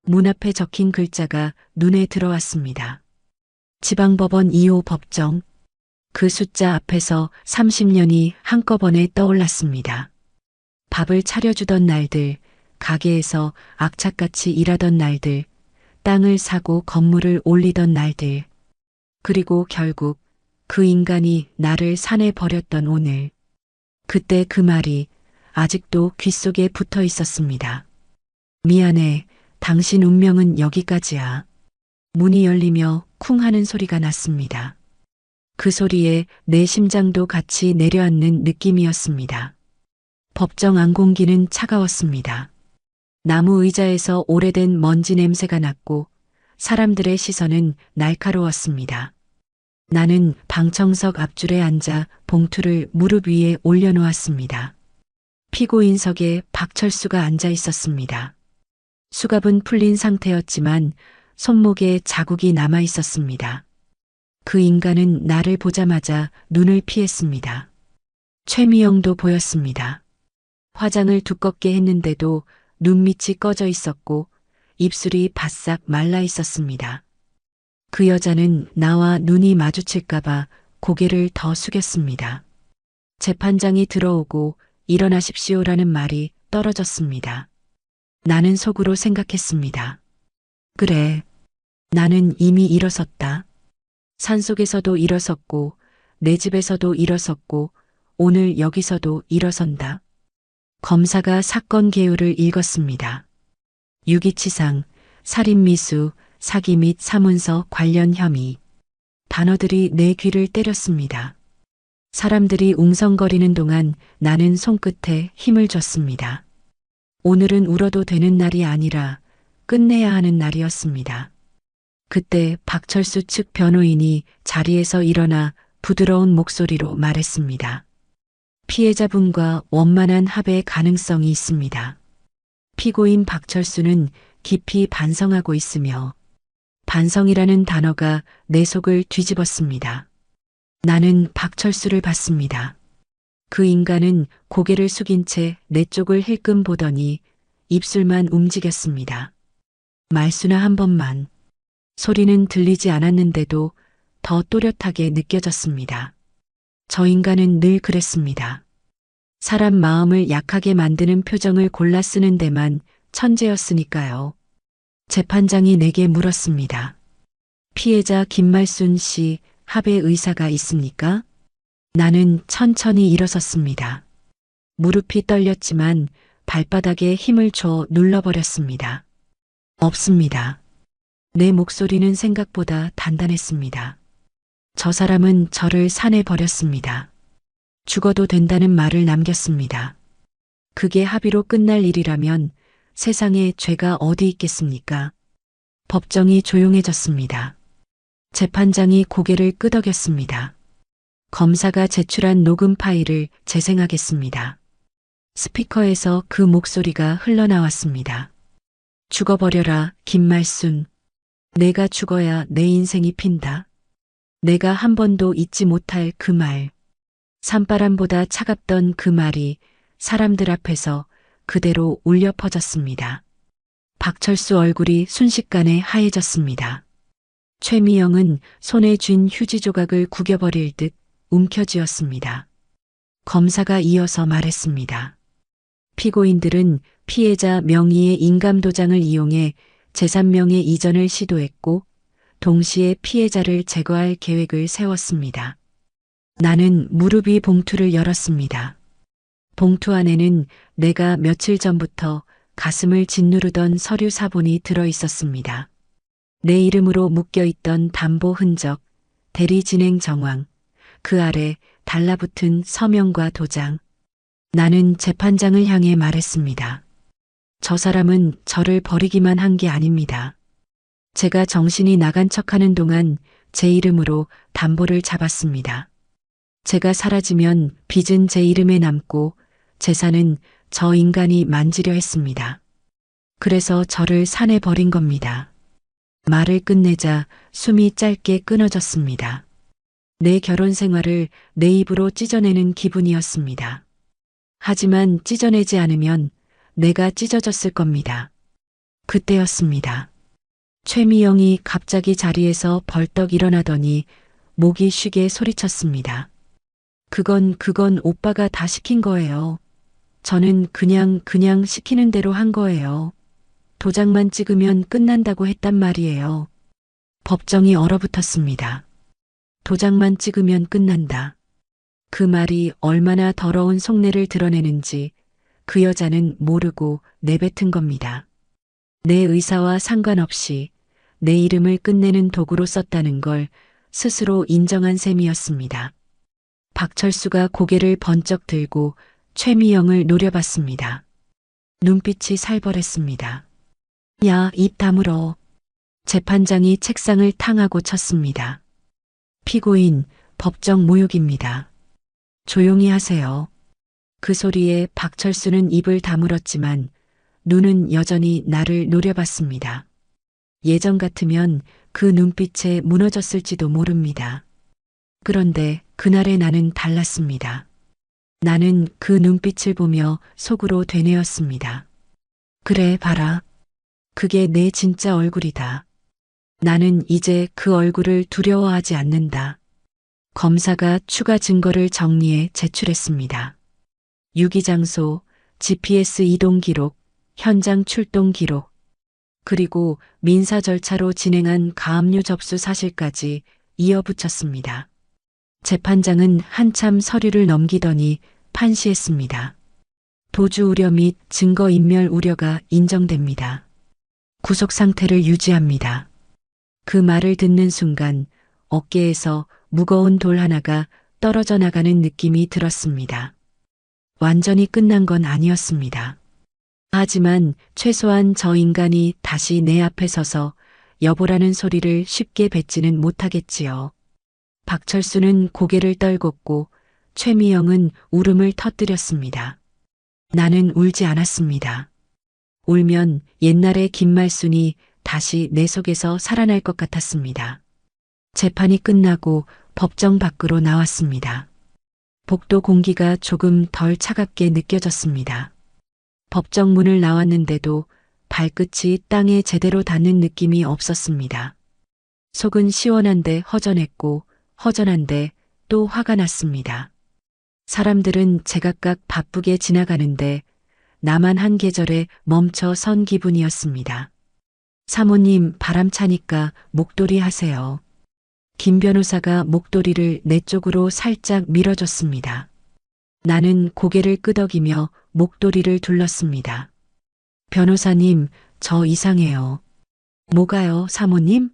문 앞에 적힌 글자가 눈에 들어왔습니다. 지방법원 2호 법정. 그 숫자 앞에서 30년이 한꺼번에 떠올랐습니다. 밥을 차려주던 날들, 가게에서 악착같이 일하던 날들, 땅을 사고 건물을 올리던 날들, 그리고 결국 그 인간이 나를 산에 버렸던 오늘. 그때 그 말이 아직도 귓속에 붙어 있었습니다. 미안해, 당신 운명은 여기까지야. 문이 열리며 쿵 하는 소리가 났습니다. 그 소리에 내 심장도 같이 내려앉는 느낌이었습니다. 법정 안 공기는 차가웠습니다. 나무 의자에서 오래된 먼지 냄새가 났고 사람들의 시선은 날카로웠습니다. 나는 방청석 앞줄에 앉아 봉투를 무릎 위에 올려놓았습니다. 피고인석에 박철수가 앉아 있었습니다. 수갑은 풀린 상태였지만 손목에 자국이 남아 있었습니다. 그 인간은 나를 보자마자 눈을 피했습니다. 최미영도 보였습니다. 화장을 두껍게 했는데도 눈밑이 꺼져 있었고 입술이 바싹 말라 있었습니다. 그 여자는 나와 눈이 마주칠까봐 고개를 더 숙였습니다. 재판장이 들어오고 일어나십시오라는 말이 떨어졌습니다. 나는 속으로 생각했습니다. 그래, 나는 이미 일어섰다. 산속에서도 일어섰고 내 집에서도 일어섰고 오늘 여기서도 일어선다. 검사가 사건 개요를 읽었습니다. 유기치상, 살인미수, 사기 및 사문서 관련 혐의. 단어들이 내 귀를 때렸습니다. 사람들이 웅성거리는 동안 나는 손끝에 힘을 줬습니다. 오늘은 울어도 되는 날이 아니라 끝내야 하는 날이었습니다. 그때 박철수 측 변호인이 자리에서 일어나 부드러운 목소리로 말했습니다. 피해자분과 원만한 합의 가능성이 있습니다. 피고인 박철수는 깊이 반성하고 있으며 반성이라는 단어가 내 속을 뒤집었습니다. 나는 박철수를 봤습니다. 그 인간은 고개를 숙인 채 내 쪽을 힐끔 보더니 입술만 움직였습니다. 말수나 한 번만. 소리는 들리지 않았는데도 더 또렷하게 느껴졌습니다. 저 인간은 늘 그랬습니다. 사람 마음을 약하게 만드는 표정을 골라 쓰는 데만 천재였으니까요. 재판장이 내게 물었습니다. 피해자 김말순 씨 합의 의사가 있습니까? 나는 천천히 일어섰습니다. 무릎이 떨렸지만 발바닥에 힘을 줘 눌러버렸습니다. 없습니다. 내 목소리는 생각보다 단단했습니다. 저 사람은 저를 산에 버렸습니다. 죽어도 된다는 말을 남겼습니다. 그게 합의로 끝날 일이라면 세상에 죄가 어디 있겠습니까? 법정이 조용해졌습니다. 재판장이 고개를 끄덕였습니다. 검사가 제출한 녹음 파일을 재생하겠습니다. 스피커에서 그 목소리가 흘러나왔습니다. 죽어버려라, 김말순. 내가 죽어야 내 인생이 핀다. 내가 한 번도 잊지 못할 그 말. 산바람보다 차갑던 그 말이 사람들 앞에서 그대로 울려 퍼졌습니다. 박철수 얼굴이 순식간에 하얘졌습니다. 최미영은 손에 쥔 휴지 조각을 구겨버릴 듯 움켜쥐었습니다. 검사가 이어서 말했습니다. 피고인들은 피해자 명의의 인감도장을 이용해 제3명의 이전을 시도했고 동시에 피해자를 제거할 계획을 세웠습니다. 나는 무릎 위 봉투를 열었습니다. 봉투 안에는 내가 며칠 전부터 가슴을 짓누르던 서류 사본이 들어 있었습니다. 내 이름으로 묶여있던 담보 흔적, 대리 진행 정황, 그 아래 달라붙은 서명과 도장. 나는 재판장을 향해 말했습니다. 저 사람은 저를 버리기만 한 게 아닙니다. 제가 정신이 나간 척하는 동안 제 이름으로 담보를 잡았습니다. 제가 사라지면 빚은 제 이름에 남고 재산은 저 인간이 만지려 했습니다. 그래서 저를 산에 버린 겁니다. 말을 끝내자 숨이 짧게 끊어졌습니다. 내 결혼 생활을 내 입으로 찢어내는 기분이었습니다. 하지만 찢어내지 않으면 내가 찢어졌을 겁니다. 그때였습니다. 최미영이 갑자기 자리에서 벌떡 일어나더니 목이 쉬게 소리쳤습니다. 그건 오빠가 다 시킨 거예요. 저는 그냥 시키는 대로 한 거예요. 도장만 찍으면 끝난다고 했단 말이에요. 법정이 얼어붙었습니다. 도장만 찍으면 끝난다. 그 말이 얼마나 더러운 속내를 드러내는지 그 여자는 모르고 내뱉은 겁니다. 내 의사와 상관없이 내 이름을 끝내는 도구로 썼다는 걸 스스로 인정한 셈이었습니다. 박철수가 고개를 번쩍 들고 최미영을 노려봤습니다. 눈빛이 살벌했습니다. 야, 입 다물어. 재판장이 책상을 탕하고 쳤습니다. 피고인, 법정 모욕입니다. 조용히 하세요. 그 소리에 박철수는 입을 다물었지만 눈은 여전히 나를 노려봤습니다. 예전 같으면 그 눈빛에 무너졌을지도 모릅니다. 그런데 그날의 나는 달랐습니다. 나는 그 눈빛을 보며 속으로 되뇌었습니다. 그래, 봐라. 그게 내 진짜 얼굴이다. 나는 이제 그 얼굴을 두려워하지 않는다. 검사가 추가 증거를 정리해 제출했습니다. 유기장소, GPS 이동 기록, 현장 출동 기록, 그리고 민사 절차로 진행한 가압류 접수 사실까지 이어붙였습니다. 재판장은 한참 서류를 넘기더니 판시했습니다. 도주 우려 및 증거 인멸 우려가 인정됩니다. 구속 상태를 유지합니다. 그 말을 듣는 순간 어깨에서 무거운 돌 하나가 떨어져 나가는 느낌이 들었습니다. 완전히 끝난 건 아니었습니다. 하지만 최소한 저 인간이 다시 내 앞에 서서 여보라는 소리를 쉽게 뱉지는 못하겠지요. 박철수는 고개를 떨궜고 최미영은 울음을 터뜨렸습니다. 나는 울지 않았습니다. 울면 옛날의 김말순이 다시 내 속에서 살아날 것 같았습니다. 재판이 끝나고 법정 밖으로 나왔습니다. 복도 공기가 조금 덜 차갑게 느껴졌습니다. 법정 문을 나왔는데도 발끝이 땅에 제대로 닿는 느낌이 없었습니다. 속은 시원한데 허전했고 허전한데 또 화가 났습니다. 사람들은 제각각 바쁘게 지나가는데 나만 한 계절에 멈춰 선 기분이었습니다. 사모님, 바람 차니까 목도리 하세요. 김 변호사가 목도리를 내 쪽으로 살짝 밀어줬습니다. 나는 고개를 끄덕이며 목도리를 둘렀습니다. 변호사님, 저 이상해요. 뭐가요, 사모님?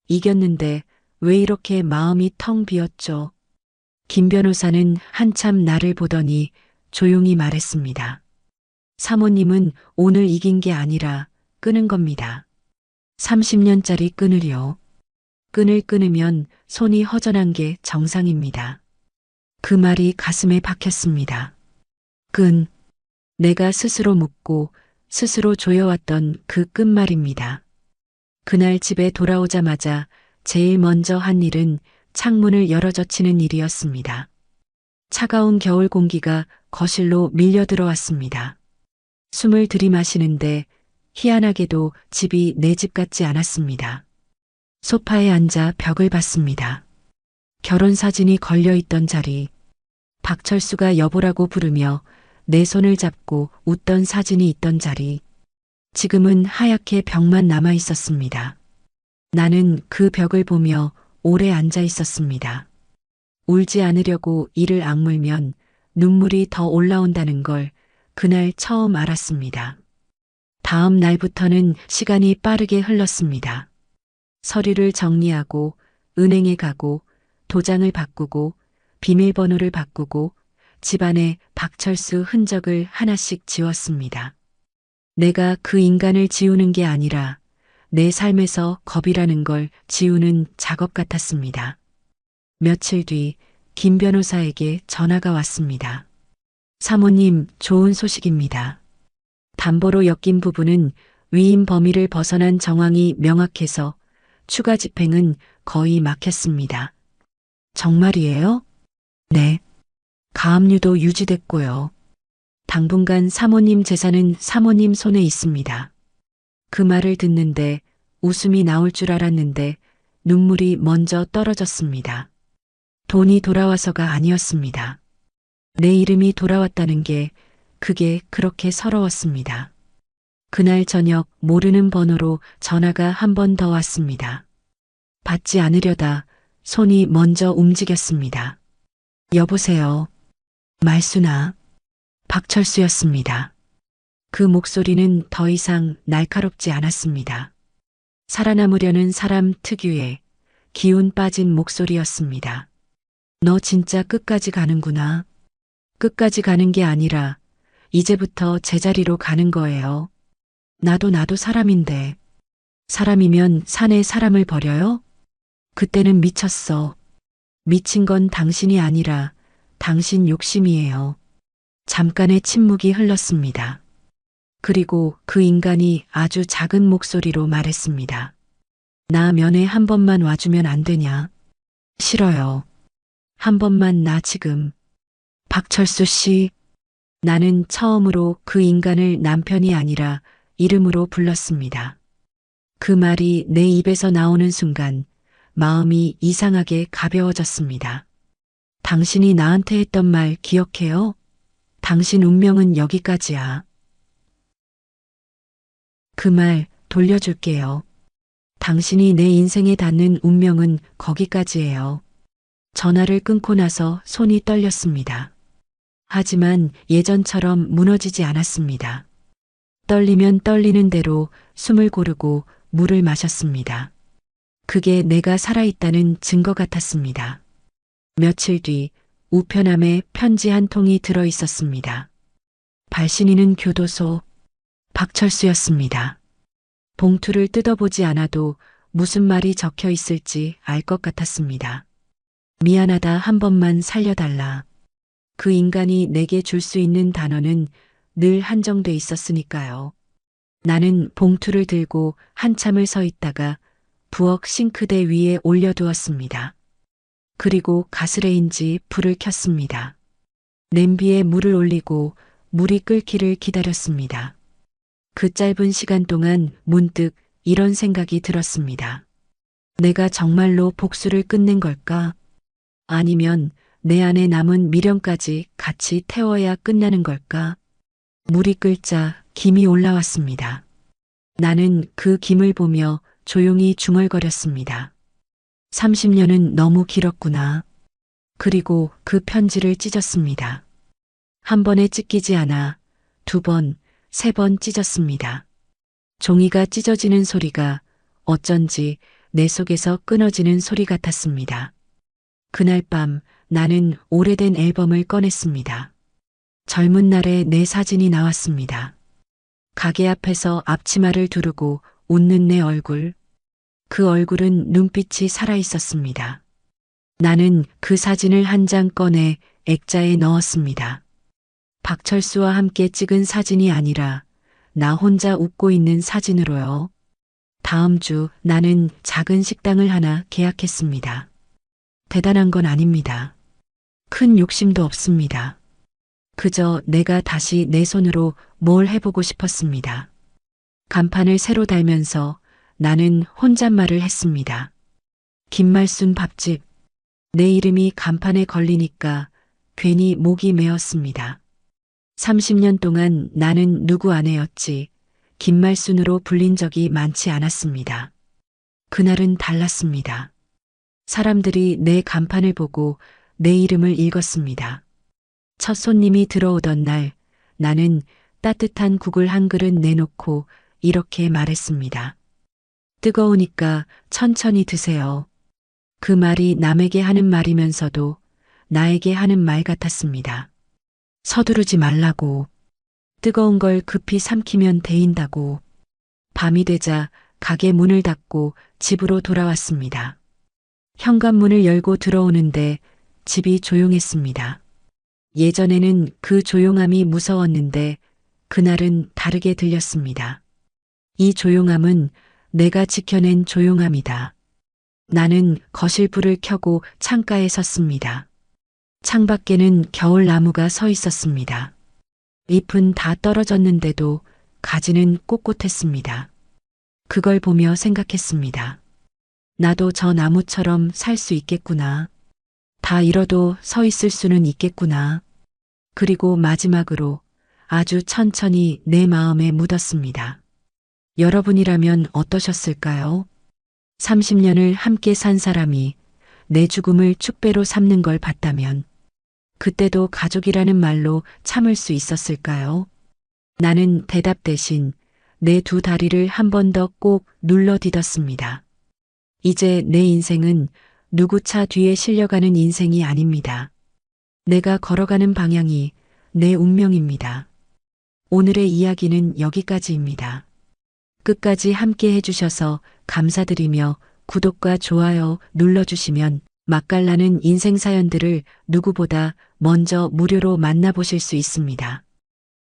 이겼는데 왜 이렇게 마음이 텅 비었죠? 김 변호사는 한참 나를 보더니 조용히 말했습니다. 사모님은 오늘 이긴 게 아니라 끄는 겁니다. 30년짜리 끈을요. 끈을 끊으면 손이 허전한 게 정상입니다. 그 말이 가슴에 박혔습니다. 끈. 내가 스스로 묶고 스스로 조여왔던 그 끝말입니다. 그날 집에 돌아오자마자 제일 먼저 한 일은 창문을 열어젖히는 일이었습니다. 차가운 겨울 공기가 거실로 밀려 들어왔습니다. 숨을 들이마시는데 희한하게도 집이 내 집 같지 않았습니다. 소파에 앉아 벽을 봤습니다. 결혼 사진이 걸려있던 자리, 박철수가 여보라고 부르며 내 손을 잡고 웃던 사진이 있던 자리. 지금은 하얗게 벽만 남아 있었습니다. 나는 그 벽을 보며 오래 앉아 있었습니다. 울지 않으려고 이를 악물면 눈물이 더 올라온다는 걸 그날 처음 알았습니다. 다음 날부터는 시간이 빠르게 흘렀습니다. 서류를 정리하고 은행에 가고 도장을 바꾸고 비밀번호를 바꾸고 집안에 박철수 흔적을 하나씩 지웠습니다. 내가 그 인간을 지우는 게 아니라 내 삶에서 겁이라는 걸 지우는 작업 같았습니다. 며칠 뒤 김 변호사에게 전화가 왔습니다. 사모님, 좋은 소식입니다. 담보로 엮인 부분은 위임 범위를 벗어난 정황이 명확해서 추가 집행은 거의 막혔습니다. 정말이에요? 네. 가압류도 유지됐고요. 당분간 사모님 재산은 사모님 손에 있습니다. 그 말을 듣는데 웃음이 나올 줄 알았는데 눈물이 먼저 떨어졌습니다. 돈이 돌아와서가 아니었습니다. 내 이름이 돌아왔다는 게 그게 그렇게 서러웠습니다. 그날 저녁 모르는 번호로 전화가 한 번 더 왔습니다. 받지 않으려다 손이 먼저 움직였습니다. 여보세요. 말순아. 박철수였습니다. 그 목소리는 더 이상 날카롭지 않았습니다. 살아남으려는 사람 특유의 기운 빠진 목소리였습니다. 너 진짜 끝까지 가는구나. 끝까지 가는 게 아니라 이제부터 제자리로 가는 거예요. 나도 사람인데. 사람이면 산에 사람을 버려요? 그때는 미쳤어. 미친 건 당신이 아니라 당신 욕심이에요. 잠깐의 침묵이 흘렀습니다. 그리고 그 인간이 아주 작은 목소리로 말했습니다. 나 면회 한 번만 와주면 안 되냐? 싫어요. 한 번만 나 지금. 박철수 씨. 나는 처음으로 그 인간을 남편이 아니라 이름으로 불렀습니다. 그 말이 내 입에서 나오는 순간 마음이 이상하게 가벼워졌습니다. 당신이 나한테 했던 말 기억해요? 당신 운명은 여기까지야. 그 말 돌려줄게요. 당신이 내 인생에 닿는 운명은 거기까지예요. 전화를 끊고 나서 손이 떨렸습니다. 하지만 예전처럼 무너지지 않았습니다. 떨리면 떨리는 대로 숨을 고르고 물을 마셨습니다. 그게 내가 살아있다는 증거 같았습니다. 며칠 뒤 우편함에 편지 한 통이 들어 있었습니다. 발신인은 교도소 박철수였습니다. 봉투를 뜯어보지 않아도 무슨 말이 적혀 있을지 알 것 같았습니다. 미안하다, 한 번만 살려달라. 그 인간이 내게 줄 수 있는 단어는 늘 한정돼 있었으니까요. 나는 봉투를 들고 한참을 서 있다가 부엌 싱크대 위에 올려두었습니다. 그리고 가스레인지 불을 켰습니다. 냄비에 물을 올리고 물이 끓기를 기다렸습니다. 그 짧은 시간 동안 문득 이런 생각이 들었습니다. 내가 정말로 복수를 끝낸 걸까? 아니면 내 안에 남은 미련까지 같이 태워야 끝나는 걸까? 물이 끓자 김이 올라왔습니다. 나는 그 김을 보며 조용히 중얼거렸습니다. 30년은 너무 길었구나. 그리고 그 편지를 찢었습니다. 한 번에 찢기지 않아 2번, 3번 찢었습니다. 종이가 찢어지는 소리가 어쩐지 내 속에서 끊어지는 소리 같았습니다. 그날 밤 나는 오래된 앨범을 꺼냈습니다. 젊은 날의 내 사진이 나왔습니다. 가게 앞에서 앞치마를 두르고 웃는 내 얼굴. 그 얼굴은 눈빛이 살아 있었습니다. 나는 그 사진을 한 장 꺼내 액자에 넣었습니다. 박철수와 함께 찍은 사진이 아니라 나 혼자 웃고 있는 사진으로요. 다음 주 나는 작은 식당을 하나 계약했습니다. 대단한 건 아닙니다. 큰 욕심도 없습니다. 그저 내가 다시 내 손으로 뭘 해보고 싶었습니다. 간판을 새로 달면서 나는 혼잣말을 했습니다. 김말순 밥집. 내 이름이 간판에 걸리니까 괜히 목이 메었습니다. 30년 동안 나는 누구 아내였지 김말순으로 불린 적이 많지 않았습니다. 그날은 달랐습니다. 사람들이 내 간판을 보고 내 이름을 읽었습니다. 첫 손님이 들어오던 날 나는 따뜻한 국을 한 그릇 내놓고 이렇게 말했습니다. 뜨거우니까 천천히 드세요. 그 말이 남에게 하는 말이면서도 나에게 하는 말 같았습니다. 서두르지 말라고. 뜨거운 걸 급히 삼키면 데인다고. 밤이 되자 가게 문을 닫고 집으로 돌아왔습니다. 현관문을 열고 들어오는데 집이 조용했습니다. 예전에는 그 조용함이 무서웠는데 그날은 다르게 들렸습니다. 이 조용함은 내가 지켜낸 조용함이다. 나는 거실 불을 켜고 창가에 섰습니다. 창밖에는 겨울 나무가 서 있었습니다. 잎은 다 떨어졌는데도 가지는 꼿꼿했습니다. 그걸 보며 생각했습니다. 나도 저 나무처럼 살 수 있겠구나. 다 잃어도 서 있을 수는 있겠구나. 그리고 마지막으로 아주 천천히 내 마음에 묻었습니다. 여러분이라면 어떠셨을까요? 30년을 함께 산 사람이 내 죽음을 축배로 삼는 걸 봤다면 그때도 가족이라는 말로 참을 수 있었을까요? 나는 대답 대신 내 두 다리를 한 번 더 꼭 눌러 디뎠습니다. 이제 내 인생은 누구 차 뒤에 실려가는 인생이 아닙니다. 내가 걸어가는 방향이 내 운명입니다. 오늘의 이야기는 여기까지입니다. 끝까지 함께 해주셔서 감사드리며 구독과 좋아요 눌러주시면 맛깔나는 인생 사연들을 누구보다 먼저 무료로 만나보실 수 있습니다.